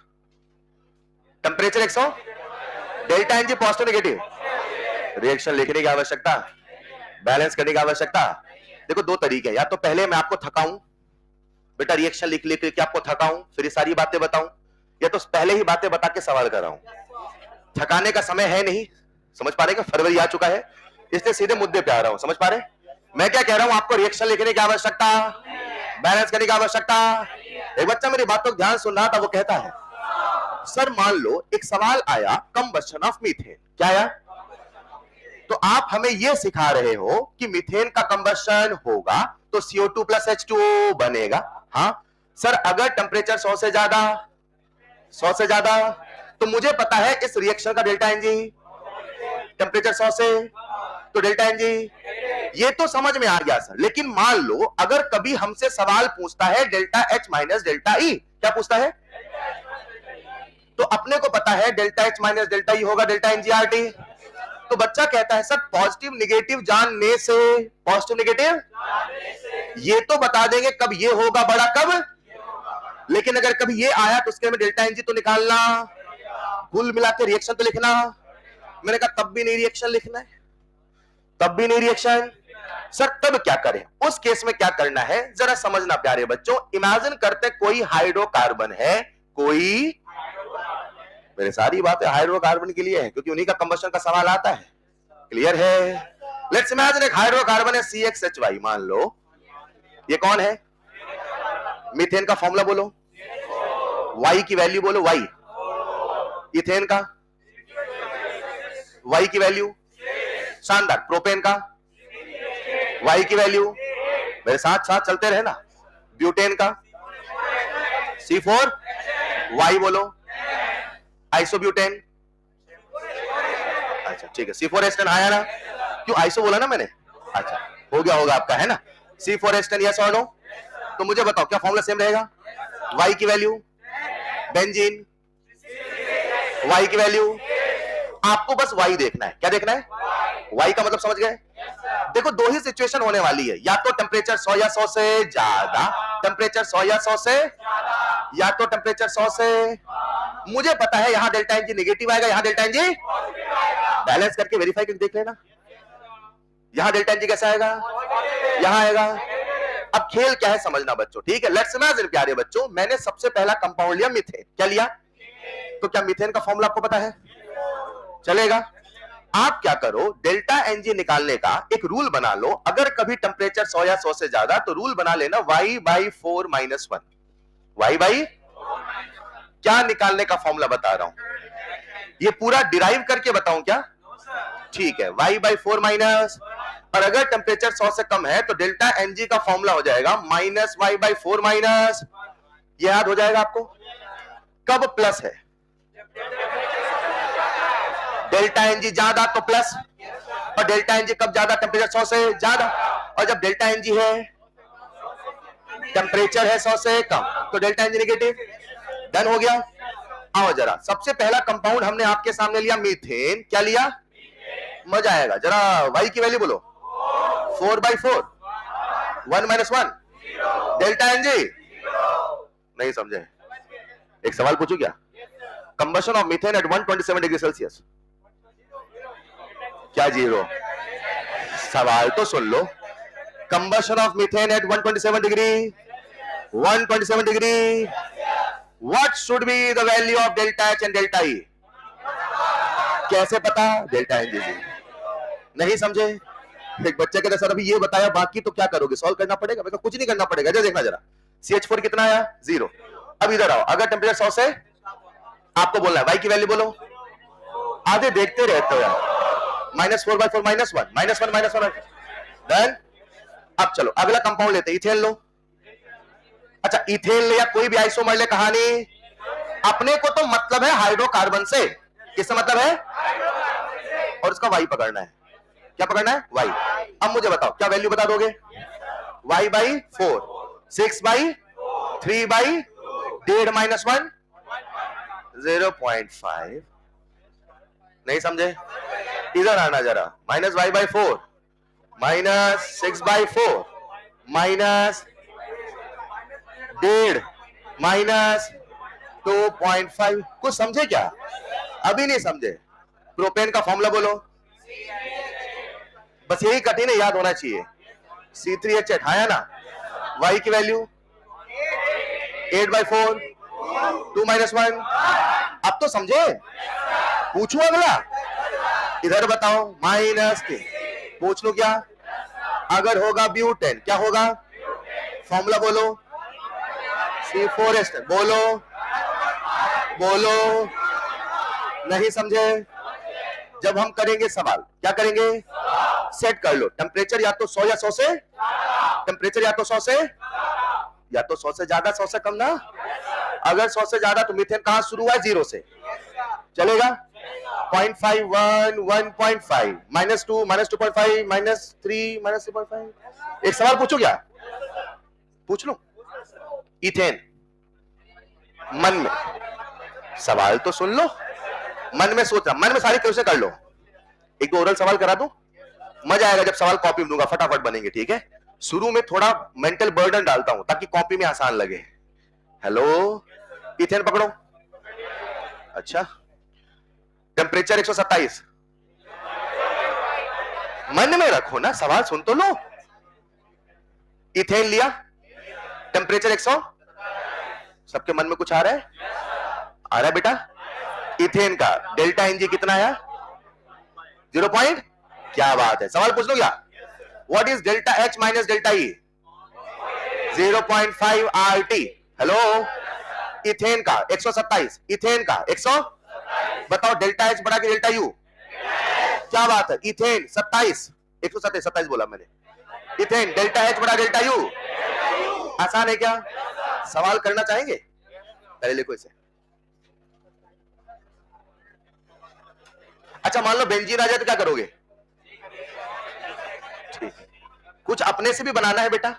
temperature 100, delta Ng positive negative, reaction लिखने की आवश्यकता, बैलेंस करने की आवश्यकता। देखो दो तरीके हैं, या तो पहले मैं आपको थकाऊं बेटा, रिएक्शन लिख लिख के आपको थकाऊं फिर ये सारी बातें बताऊं, या तो पहले ही बातें बता के सवाल कर रहा हूं। थकाने का समय है नहीं, समझ पा रहे हैं? फरवरी आ चुका है, इसलिए सीधे मुद्दे पे आ रहा हूं, समझ पा रहे? मैं क्या कह रहा हूं, आपको रिएक्शन लिखने की आवश्यकता, बैलेंस करने की आवश्यकता। एक बच्चा मेरी बातों को ध्यान सुन रहा था, वो कहता है सर मान लो एक सवाल आया कंबशन ऑफ मीथेन, क्या आया? तो आप हमें यह सिखा रहे हो कि मीथेन का कंबशन होगा तो CO2 प्लस H2O बनेगा। हाँ सर, अगर टेम्परेचर 100 से ज्यादा, 100 से ज्यादा, तो मुझे पता है इस रिएक्शन का डेल्टा Ng टेम्परेचर 100 से, तो डेल्टा Ng ये तो समझ में आ गया सर। लेकिन मान लो अगर कभी हमसे सवाल पूछता है delta H minus delta E, क्या पूछता है? तो अपने को पता है delta H minus delta E होगा डेल्टा NGRT। तो बच्चा कहता है सर पॉजिटिव निगेटिव जानने से, पॉजिटिव निगेटिव ये तो बता देंगे कब ये होगा बड़ा, कब, लेकिन अगर कभी ये आया तो उसके में डेल्टा Ng तो निकालना, कुल मिला के रिएक्शन तो लिखना। मैंने कहा तब भी नहीं रिएक्शन लिखना है, तब भी नहीं रिएक्शन। सर तब क्या करें? उस केस में क्या करना है जरा समझना प्यारे बच्चों। इमेजिन करते कोई हाइड्रोकार्बन है, कोई, मेरे सारी बातें हाइड्रोकार्बन के लिए है क्योंकि उन्हीं का कंबशन का सवाल आता है। क्लियर है? लेट्स इमेजिन एक हाइड्रोकार्बन है CXHY, मान लो ये कौन है? मीथेन का फॉर्मूला बोलो, Y की वैल्यू बोलो, Y। इथेन का Y की वैल्यू, शानदार। प्रोपेन का Y की वैल्यू, मेरे साथ साथ चलते रहे ना। ब्यूटेन का C4 Y बोलो, आइसोब्यूटेन, अच्छा ठीक है, C4H10 आया ना? क्यों आइसो बोला ना मैंने? अच्छा हो गया होगा आपका, है ना? C4H10 यस और नो? तो मुझे बताओ क्या फॉर्मूला सेम रहेगा? Y की वैल्यू, बेंजीन Y की वैल्यू, आपको बस Y देखना है। क्या देखना है? Y का मतलब समझ गए? देखो दो ही सिचुएशन होने वाली है, या तो टेम्परेचर 100 या 100 से ज्यादा, टेम्परेचर 100 या 100 से, या तो टेम्परेचर 100 से, मुझे पता है यहां डेल्टा एनजी नेगेटिव आएगा, यहां डेल्टा एनजी बैलेंस करके वेरीफाई करके देख लेना। यहां डेल्टा एनजी कैसा आएगा? यहां आएगा। अब खेल क्या है समझना बच्चों, ठीक है? लेट्स इमेजिन प्यारे बच्चों, मैंने सबसे पहला कंपाउंड लिया मीथेन। क्या लिया? तो क्या मीथेन का फॉर्मूला आपको पता है? चलेगा? आप क्या करो, डेल्टा एनजी निकालने का एक रूल बना लो। अगर कभी टेम्परेचर 100 या 100 से ज्यादा तो रूल बना लेना y/4 - 1। y बाई क्या निकालने का फॉर्मूला बता रहा हूं, ये पूरा डिराइव करके बताऊं क्या? ठीक है, y/4 माइनस, और अगर टेम्परेचर 100 से कम है तो डेल्टा एनजी का फॉर्मूला हो जाएगा -y/4 माइनस, ये याद हो जाएगा आपको? कब प्लस है? डेल्टा एनजी ज्यादा तो प्लस, और डेल्टा एनजी कब ज्यादा? टेम्परेचर 100 से ज्यादा। और जब डेल्टा एनजी है, टेम्परेचर है 100 से कम, तो डेल्टा एनजी नेगेटिव। डन हो गया? आओ जरा, सबसे पहला कंपाउंड हमने आपके सामने लिया मीथेन। क्या लिया? मजा आएगा। जरा y की वैल्यू बोलो, 4/4, 1 - 1, डेल्टा एनजी नहीं समझे? एक सवाल पूछू क्या? Combustion of methane at 127 degree Celsius, क्या जीरो? सवाल तो सुन लो। Combustion of methane at 127 degree, 127 degree, what should be the value of delta H and delta E? कैसे पता? Delta N G. नहीं समझे? एक बच्चे के सर अभी ये बताया, बाकी तो क्या करोगे? सॉल्व करना पड़ेगा? मैं कुछ नहीं करना पड़ेगा। जरा देखना, जरा CH4 कितना आया? 0। अब इधर आओ, अगर टेम्परेचर 100 से, आपको बोलना है y की वैल्यू बोलो। आधे देखते रहते हो यार। -4/4 - 1, -1 - 1। डन। अब चलो अगला कंपाउंड लेते, इथेन लो। अच्छा इथेन ले या कोई भी आइसोमर ले, कहानी अपने को तो मतलब है हाइड्रोकार्बन से। किससे मतलब है? और इसका y पकड़ना है। क्या पकड़ना है? y। अब मुझे बताओ क्या वैल्यू बता दोगे? y/4, 6/3/1, 1/2 0.5। नहीं समझे? इधर आना जरा, -y/4 -6/4 -1.5 -2.5। कुछ समझे क्या? अभी नहीं समझे? प्रोपेन का फॉर्मूला बोलो। बस यही कठिन है, याद होना चाहिए। C3H8 आया ना? y की वैल्यू 8/4, 2 - 1। अब तो समझे? पूछू अगला? इधर बताओ, -3। पूछ लो क्या? अगर होगा ब्यूटेन, क्या होगा? फॉर्मूला बोलो। C4H10 बोलो, बोलो। नहीं समझे? जब हम करेंगे सवाल, क्या करेंगे? सेट कर लो टेम्परेचर या तो 100 या 100 से, टेम्परेचर या तो 100 से, या तो 100 से ज्यादा 100 से कम ना। अगर 100 से ज्यादा तो मीथेन कहां शुरू हुआ है? 0 से। चलेगा? 0.5, 1, 1.5, -2, -2.5, -3, -3.5। एक सवाल पूछू क्या? पूछ लो। इथेन मन में, सवाल तो सुन लो। मन में सोच रहा, मन में सारी क्वेश्चन कर लो। एक दो ओरल सवाल करा दो, मजा आएगा जब सवाल कॉपी में दूंगा, फटाफट बनेंगे। ठीक है? शुरू में थोड़ा मेंटल बर्डन डालता हूं ताकि कॉपी में आसान लगे। हेलो, इथेन पकड़ो। अच्छा, टेम्परेचर 127, मन में रखो ना, सवाल सुन तो लो। इथेन लिया, टेम्परेचर 100, सबके मन में कुछ आ रहा है? आ रहा है बेटा? इथेन का डेल्टा एनजी कितना है? 0 पॉइंट। क्या बात है, सवाल पूछ लो क्या? What is delta H minus delta E? 0.5 RT। Hello, ethane का 127, इथेन का 100। बताओ डेल्टा एच बढ़ा के डेल्टा यू। क्या बात है, इथेन 27, 127, 27 बोला मैंने। इथेन डेल्टा एच बढ़ा डेल्टा यू। आसान है क्या? सवाल करना चाहेंगे? पहले लिखो इसे। अच्छा मान लो बेंजीन आ जाए तो क्या करोगे? ठीक है, कुछ अपने से भी बनाना है बेटा।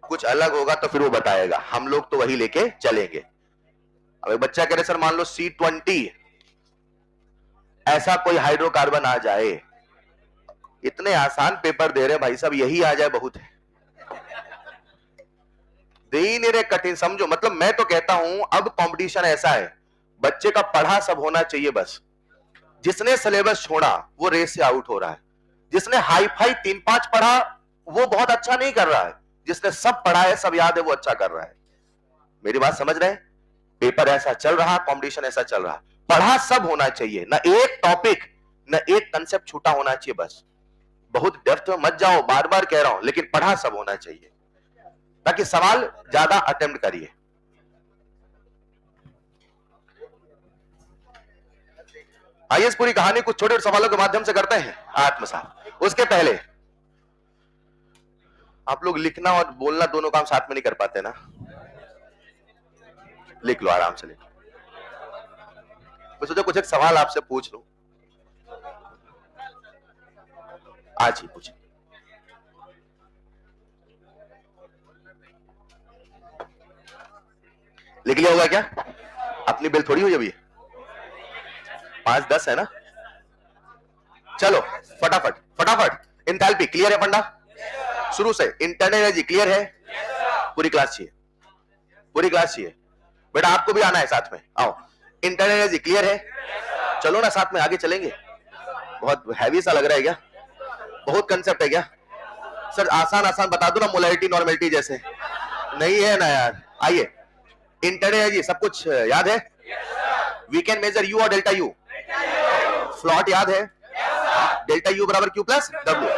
कुछ अलग होगा तो फिर वो बताएगा, हम लोग तो वही लेके चलेंगे। अब एक बच्चा कह रहे सर मान लो C20 ऐसा कोई हाइड्रोकार्बन आ जाए, इतने आसान पेपर दे रहे भाई साहब, यही आ जाए बहुत है। दे ही नहीं रहे, कठिन समझो। मतलब मैं तो कहता हूं अब कंपटीशन ऐसा है, बच्चे का पढ़ा सब होना चाहिए बस। जिसने सिलेबस छोड़ा वो रेस से आउट हो रहा है। जिसने हाई फाई 3-5 पढ़ा वो बहुत अच्छा नहीं कर रहा है। जिसने सब पढ़ा है, सब याद है, वो अच्छा कर रहा है। मेरी बात समझ रहे हैं? पेपर ऐसा चल रहा, कंपटीशन ऐसा चल रहा, पढ़ा सब होना चाहिए, ना एक टॉपिक ना एक कंसेप्ट छूटा होना चाहिए बस। बहुत डेप्थ में मत जाओ, बार बार कह रहा हूं, लेकिन पढ़ा सब होना चाहिए ताकि सवाल ज्यादा अटेम्प्ट करिए। आइए इस पूरी कहानी कुछ छोटे सवालों के माध्यम से करते हैं आत्मसात। उसके पहले आप लोग लिखना और बोलना दोनों काम साथ में नहीं कर पाते ना, लिख लो, आराम से लिख लो। मैं सोचा कुछ एक सवाल आपसे पूछ लूं, आज ही पूछ। लिख लिया होगा क्या? अपनी बिल थोड़ी हुई अभी, 5-10 है ना। चलो फटाफट फटाफट। एंथैल्पी क्लियर है फंडा शुरू से? इंटरनल एनर्जी क्लियर है? पूरी क्लास चाहिए, पूरी क्लास चाहिए बेटा, आपको भी आना है साथ में, आओ। इंटरनल एनर्जी क्लियर है? चलो ना साथ में आगे चलेंगे। बहुत हैवी सा लग रहा है क्या? बहुत कंसेप्ट है क्या? सर आसान आसान बता दो ना, मोलैरिटी नॉर्मेलिटी जैसे। नहीं है ना यार। आइए, इंटरनल एनर्जी सब कुछ याद है? वी कैन मेजर यू और डेल्टा यू। फ्लॉट याद है? डेल्टा यू बराबर क्यू प्लस डब्ल्यू।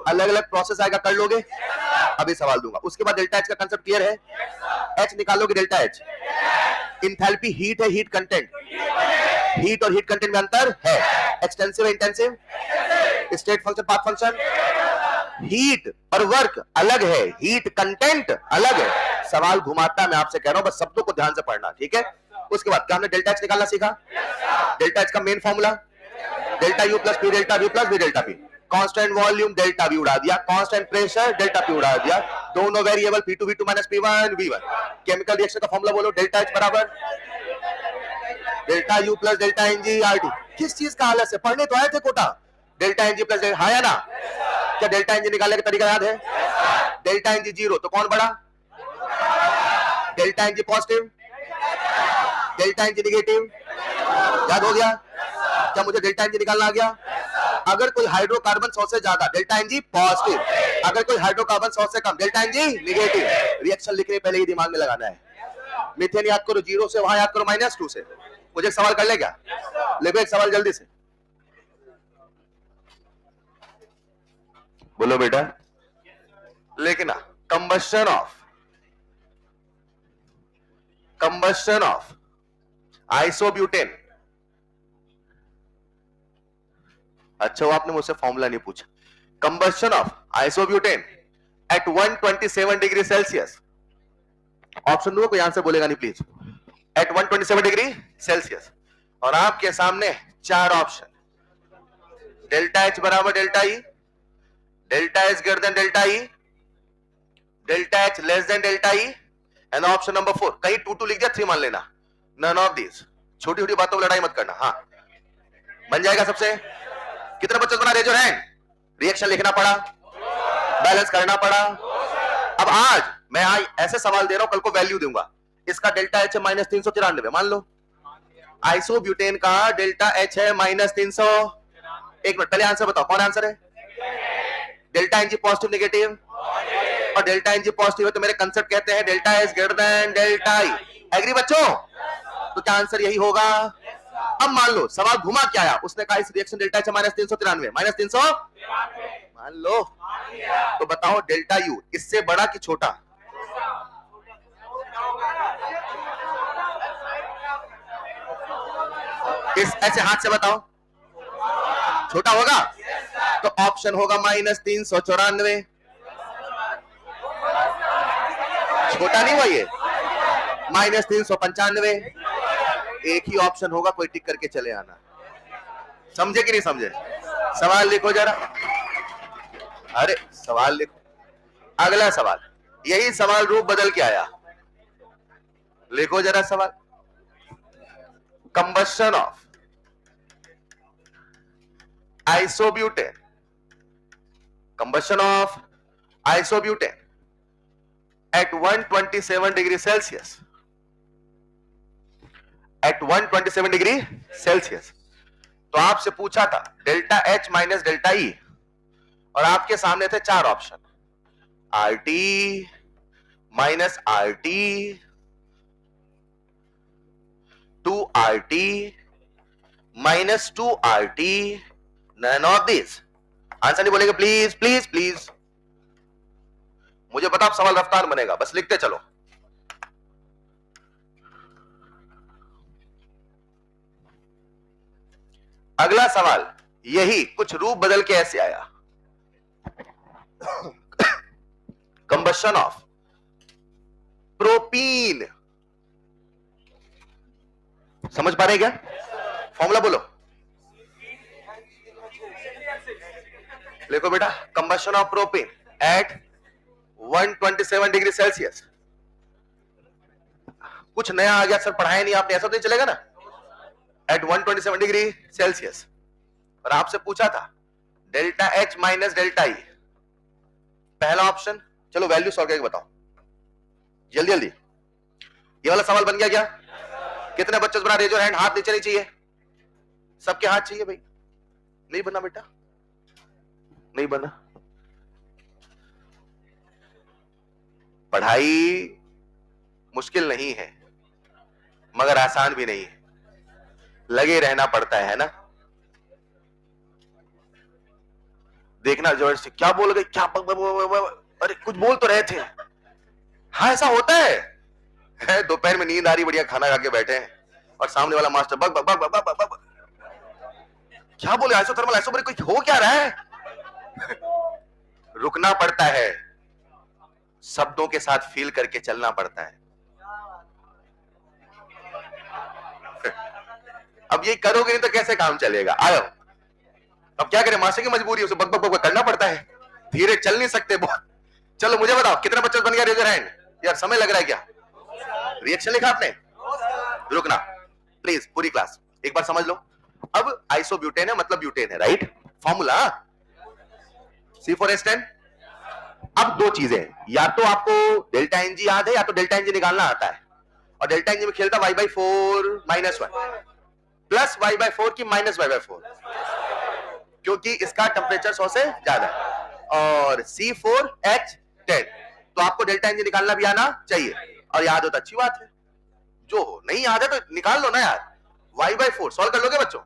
अलग अलग प्रोसेस आएगा, कर लोगे? अभी सवाल दूंगा। उसके बाद डेल्टा एच का कंसेप्ट क्लियर है? एच निकालोगे डेल्टा एच। इंथैल्पी हीट है, हीट कंटेंट। हीट और हीट कंटेंट में अंतर है। एक्सटेंसिव है, intensive, state function, path function. Heat और वर्क अलग है, हीट कंटेंट अलग है। सवाल घुमाता मैं आपसे कह रहा हूं, बस शब्दों को ध्यान से पढ़ना, ठीक है? उसके बाद क्या हमने डेल्टा एच निकालना सीखा? डेल्टा एच का main formula delta U plus P delta V plus V delta P. Constant volume delta V उड़ा दिया, कांस्टेंट प्रेशर डेल्टा पी उड़ा दिया, दोनों variable P2 V2 minus P1 V1। Chemical reaction का formula बोलो, delta H बराबर delta U plus delta N G R T. किस चीज का हालत से पढ़ने तो आए थे कोटा? डेल्टा एनजी प्लस हाँ या ना? क्या डेल्टा एनजी निकालने का तरीका याद है? डेल्टा एनजी 0 तो कौन बड़ा? Delta N G positive, delta N G negative. याद हो गया? क्या मुझे डेल्टा एनजी निकालना आ गया? अगर कोई हाइड्रोकार्बन 100 से ज्यादा डेल्टा एनजी पॉजिटिव, अगर कोई हाइड्रोकार्बन 100 से कम डेल्टा एनजी निगेटिव। रिएक्शन लिखने पहले ही दिमाग में लगाना है। मीथेन याद करो 0 से, वहां याद करो -2 से। मुझे एक सवाल कर ले क्या? लिखो एक सवाल जल्दी से, बोलो बेटा। लिखना, कंबस्शन ऑफ आइसोब्यूटेन। अच्छा वो आपने मुझसे फॉर्मूला नहीं पूछा। Combustion of isobutane at 127 degree Celsius. Option दूंगा, कोई आंसर बोलेगा नहीं प्लीज। Eight 127 degree Celsius. और आपके सामने 4 ऑप्शन, डेल्टा एच बराबर delta E, delta H greater than delta E, delta H less than delta E, and option number 4। कहीं 2 लिख दिया 3 मान लेना। None of this. छोटी छोटी बातों में लड़ाई मत करना। हाँ बन जाएगा सबसे? कितने बच्चे बना? Raise your hand. रिएक्शन लिखना पड़ा, बैलेंस करना पड़ा। अब आज मैं ऐसे सवाल दे रहा हूं, कल को वैल्यू दूंगा। इसका डेल्टा एच -393 मान लो, आइसोब्यूटेन का डेल्टा एच है -300। एक मिनट पहले आंसर बताओ, कौन आंसर है? डेल्टा एनजी पॉजिटिव नेगेटिव, और डेल्टा एनजी पॉजिटिव है तो मेरे कंसेप्ट कहते हैं delta S greater than delta I. Agree बच्चों? तो क्या आंसर यही होगा? अब मान लो सवाल घुमा क्या आया, उसने कहा इस रिएक्शन डेल्टा एच -393, -300 मान लो, तो बताओ डेल्टा यू इससे बड़ा कि छोटा? इस ऐसे हाथ से बताओ, छोटा होगा, तो ऑप्शन होगा -394। छोटा नहीं हुआ ये, -395। एक ही ऑप्शन होगा, कोई टिक करके चले आना। समझे कि नहीं समझे? सवाल लिखो जरा, अरे सवाल लिखो। अगला सवाल, यही सवाल रूप बदल के आया, लिखो जरा सवाल। Combustion of isobutane, combustion of isobutane at 127 degree Celsius, at 127 degree Celsius। तो आपसे पूछा था डेल्टा एच माइनस डेल्टा ई, और आपके सामने थे चार option, R T minus R T, 2RT minus 2RT, none of these। Answer नहीं बोलेंगे प्लीज प्लीज प्लीज, मुझे पता आप सवाल रफ्तार बनेगा, बस लिखते चलो। अगला सवाल यही कुछ रूप बदल के ऐसे आया, कंबशन ऑफ प्रोपीन। समझ पा रहे क्या? फॉर्मूला बोलो, लिखो बेटा, combustion of propane at 127 degree Celsius. कुछ नया आ गया सर, पढ़ाया नहीं आपने, ऐसा तो नहीं चलेगा ना। एट 127 डिग्री सेल्सियस, और आपसे पूछा था डेल्टा एच माइनस डेल्टा ई, पहला ऑप्शन। चलो वैल्यू सॉल्व करके बताओ जल्दी जल्दी। ये वाला सवाल बन गया क्या? कितने बच्चे बना? रेज योर हैंड, हाथ नीचे नहीं चाहिए, सबके हाथ चाहिए भाई। नहीं बना बेटा, नहीं बना। पढ़ाई मुश्किल नहीं है मगर आसान भी नहीं है, लगे रहना पड़ता है ना। देखना जबरदस्ती, क्या बोल गए, क्या अरे कुछ बोल तो रहे थे। हाँ ऐसा होता है, दोपहर में नींद आ रही, बढ़िया खाना खा के बैठे हैं, और सामने वाला master bug bug bug bug bug bug, क्या बोले, आइसोथर्मल आइसोबैरिक, कोई हो क्या रहा है। रुकना पड़ता है, शब्दों के साथ फील करके चलना पड़ता है। अब ये करोगे नहीं तो कैसे काम चलेगा? आओ, अब क्या करें, मास्टर की मजबूरी है, उसे बक बक बक करना पड़ता है, धीरे चल नहीं सकते बहुत। चलो मुझे बताओ कितने बच्चे बन गया? Raise your hand. यार समय लग रहा है क्या? रिएक्शन लिखा आपने? रुकना प्लीज, पूरी क्लास एक बार समझ लो। अब आइसोब्यूटेन है मतलब ब्यूटेन है, राइट? Formula C4H10। अब दो चीजें, या तो आपको डेल्टा एनजी याद है या तो डेल्टा एनजी निकालना आता है, और डेल्टा एनजी में खेलता y/4 -1 प्लस y/4 की -y/4, क्योंकि इसका टेम्परेचर 100 से ज्यादा है, और C4H10। तो आपको डेल्टा एनजी निकालना भी आना चाहिए, और याद हो तो अच्छी बात है, जो हो नहीं याद है तो निकाल लो ना यार। y/4 सॉल्व कर लोगे बच्चों?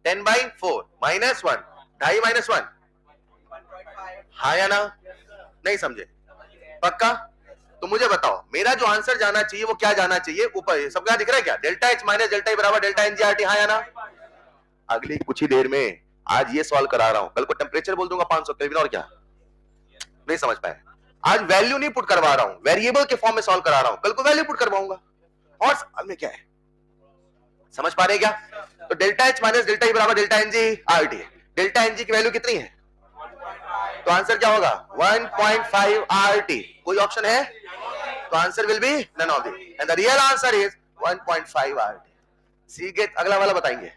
10/4 -1, 2.5 -1, हाँ या ना? नहीं समझे? पक्का? तो मुझे बताओ मेरा जो आंसर जाना चाहिए वो क्या जाना चाहिए? ऊपर सब क्या दिख रहा है क्या? Delta H minus delta E बराबर डेल्टा एनजीआरटी, हाँ या ना? अगली कुछ ही देर में, आज ये सॉल्व करा रहा हूं, कल को टेम्परेचर बोल दूंगा 500 केल्विन, और क्या? नहीं समझ पाए? आज वैल्यू नहीं पुट करवा रहा हूं, वेरिएबल के फॉर्म में सॉल्व करा रहा हूं, कल को वैल्यू पुट करवाऊंगा। और सवाल में क्या है, समझ पा रहे क्या? तो delta H minus delta E बराबर डेल्टा एनजीआरटी। डेल्टा एनजी की वैल्यू कितनी है? तो आंसर क्या होगा? 1.5 RT। कोई ऑप्शन है? तो answer will be none of the, and the real answer is 1.5 RT। सीखे? अगला वाला बताएंगे।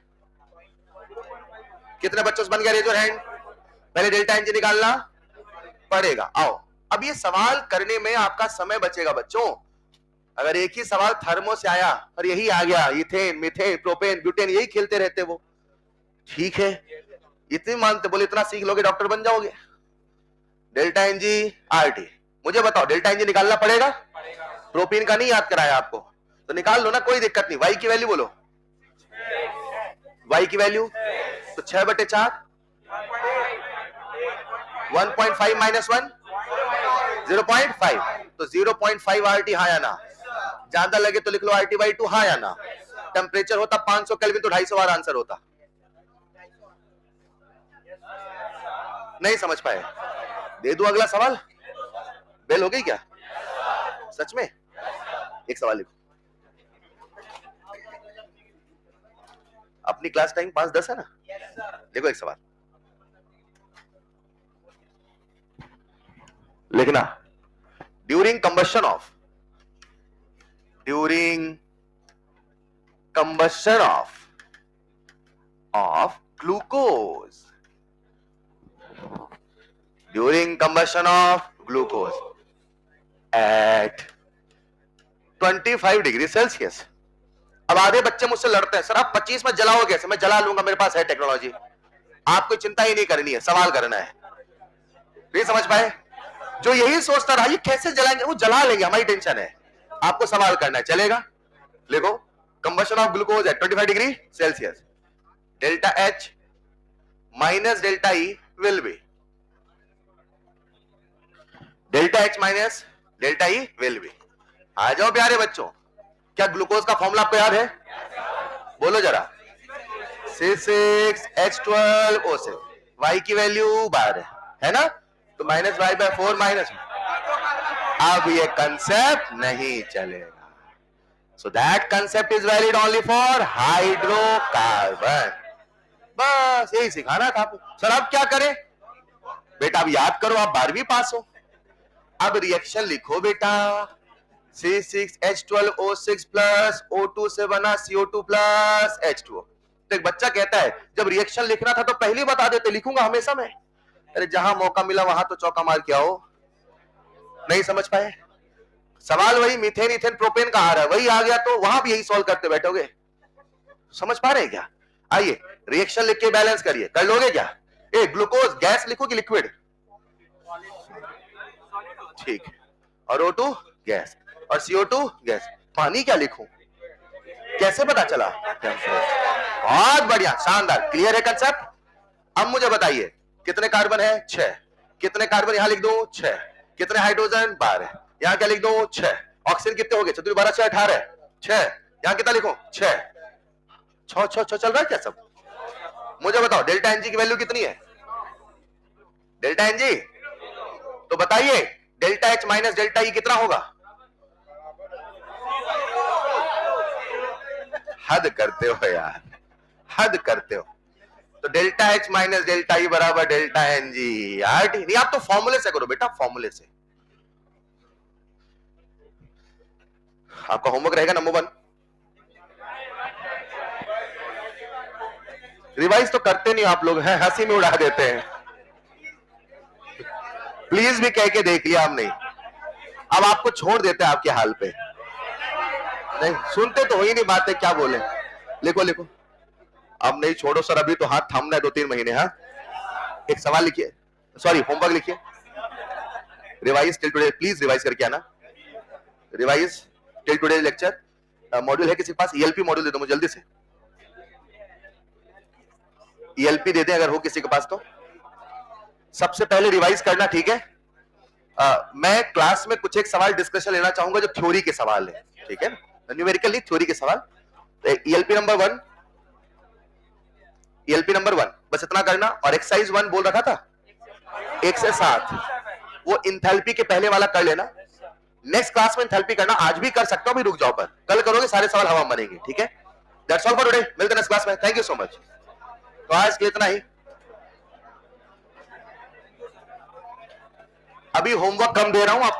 कितने बच्चों से बन गया? Raise your hand. पहले डेल्टा एनजी निकालना पड़ेगा। आओ, अब ये सवाल करने में आपका समय बचेगा बच्चों, अगर एक ही सवाल थर्मो से आया और यही आ गया, इथेन, मीथेन, प्रोपेन, ब्यूटेन, यही खेलते रहते वो, ठीक है, इतनी मानते, बोले इतना सीख लोगे डॉक्टर बन जाओगे। डेल्टा एनजी आरटी, मुझे बताओ डेल्टा एनजी निकालना पड़ेगा? प्रोपीन का नहीं याद कराया आपको, तो निकाल लो ना, कोई दिक्कत नहीं। वाई की वैल्यू बोलो, वाई की वैल्यू तो 6/4, 1.5 माइनस 1 0.5, तो 0.5 आरटी, हाँ या ना? ज्यादा लगे तो लिख लो RT/2, हाँ या ना? टेम्परेचर होता 500 केल्विन तो 250 बार आंसर होता। नहीं समझ पाए? दे दो अगला सवाल, बेल हो गई क्या? सच में? एक सवाल लिखो, अपनी क्लास टाइम 5:10 है ना? देखो एक सवाल लिखना, during combustion of glucose, during combustion of glucose at 25 degree Celsius. अब आधे बच्चे मुझसे लड़ते हैं, सर आप 25 में जलाओगे कैसे? मैं जला लूंगा, मेरे पास है टेक्नोलॉजी, आपको चिंता ही नहीं करनी है, सवाल करना है। नहीं समझ पाए? जो यही सोचता रहा ये कैसे जलाएंगे, वो जला लेंगे, हमारी टेंशन है, आपको सवाल करना है, चलेगा? लिखो, combustion of glucose at 25 degree Celsius, delta H minus delta E will be, delta H minus delta E will be. आ जाओ प्यारे बच्चों, क्या ग्लूकोज का फॉर्मूला आपको याद है? बोलो जरा, C6H12O6, y की वैल्यू 12 है ना, तो -y/4 माइनस। अब ये कंसेप्ट नहीं चलेगा, so that concept is valid only for hydrocarbon. बस यही सिखाना था आपको। सर अब क्या करें? बेटा अब याद करो, आप 12वीं पास हो, अब रिएक्शन लिखो बेटा, C6H12O6 प्लस O2 से बना CO2 प्लस H2O। तो एक बच्चा कहता है जब रिएक्शन लिखना था तो पहले बता देते, लिखूंगा हमेशा मैं। अरे जहां मौका मिला वहां तो चौका मार के आओ। नहीं समझ पाए? सवाल वही, मीथेन, इथेन, प्रोपेन का आ रहा है, वही आ गया तो वहां भी यही सॉल्व करते बैठोगे। समझ पा रहे हैं क्या? आइए रिएक्शन लिख के बैलेंस करिए, कर लोगे क्या? ए ग्लूकोज गैस लिखो कि लिक्विड? ठीक, और O2 गैस और CO2 गैस, पानी क्या लिखूं? कैसे पता चला? बहुत बढ़िया, शानदार, क्लियर है कंसेप्ट? अब मुझे बताइए कितने कार्बन है? 6। कितने कार्बन यहां लिख दो? 6। कितने हाइड्रोजन? 12। यहां क्या लिख दो? 6। ऑक्सीजन कितने हो गए? 4 12 6 18। 6 यहां कितना लिखो? 6 6 6 6 चल रहा है क्या सब? मुझे बताओ डेल्टा एनजी की वैल्यू कितनी है? डेल्टा एनजी तो बताइए, डेल्टा एच माइनस डेल्टा ई कितना होगा? हद करते हो यार, हद करते हो। तो delta H minus delta E बराबर delta N G R T. नहीं आप तो फॉर्मूले से करो बेटा, फॉर्मूले से। आपका होमवर्क रहेगा नंबर 1, रिवाइज तो करते नहीं आप लोग हैं, हंसी में उड़ा देते हैं। प्लीज भी कह के देख लिया हमने, अब आपको छोड़ देते हैं आपके हाल पे। नहीं सुनते तो हो ही नहीं बातें, क्या बोले? लिखो लिखो, अब नहीं छोड़ो सर, अभी तो हाथ थामना है 2-3 महीने। हाँ एक सवाल लिखिए, सॉरी होमवर्क लिखिए, revise till today, please revise करके आना। Revise till today lecture. Module है किसी के पास? ईएलपी मॉड्यूल दे दो मुझे जल्दी से, ईएलपी दे दें अगर हो किसी के पास तो। सबसे पहले रिवाइज करना, ठीक है? मैं क्लास में कुछ एक सवाल डिस्कशन लेना चाहूंगा जो थ्योरी के सवाल है, ठीक है? न्यूमेरिकल नहीं, थ्योरी के सवाल। ईएलपी नंबर 1, ईएलपी नंबर 1 बस इतना करना। और एक्सरसाइज 1 बोल रखा था 1 से 7, वो इंथैल्पी के पहले वाला कर लेना। नेक्स्ट क्लास में इंथैल्पी करना, आज भी कर सकते हो, अभी रुक जाओ, पर कल करोगे सारे सवाल हवा बनेंगे, ठीक है? दैट्स ऑल फॉर टुडे, मिलते हैं नेक्स्ट क्लास में। Thank you so much. तो आज के इतना ही। अभी होमवर्क कम दे रहा हूं आप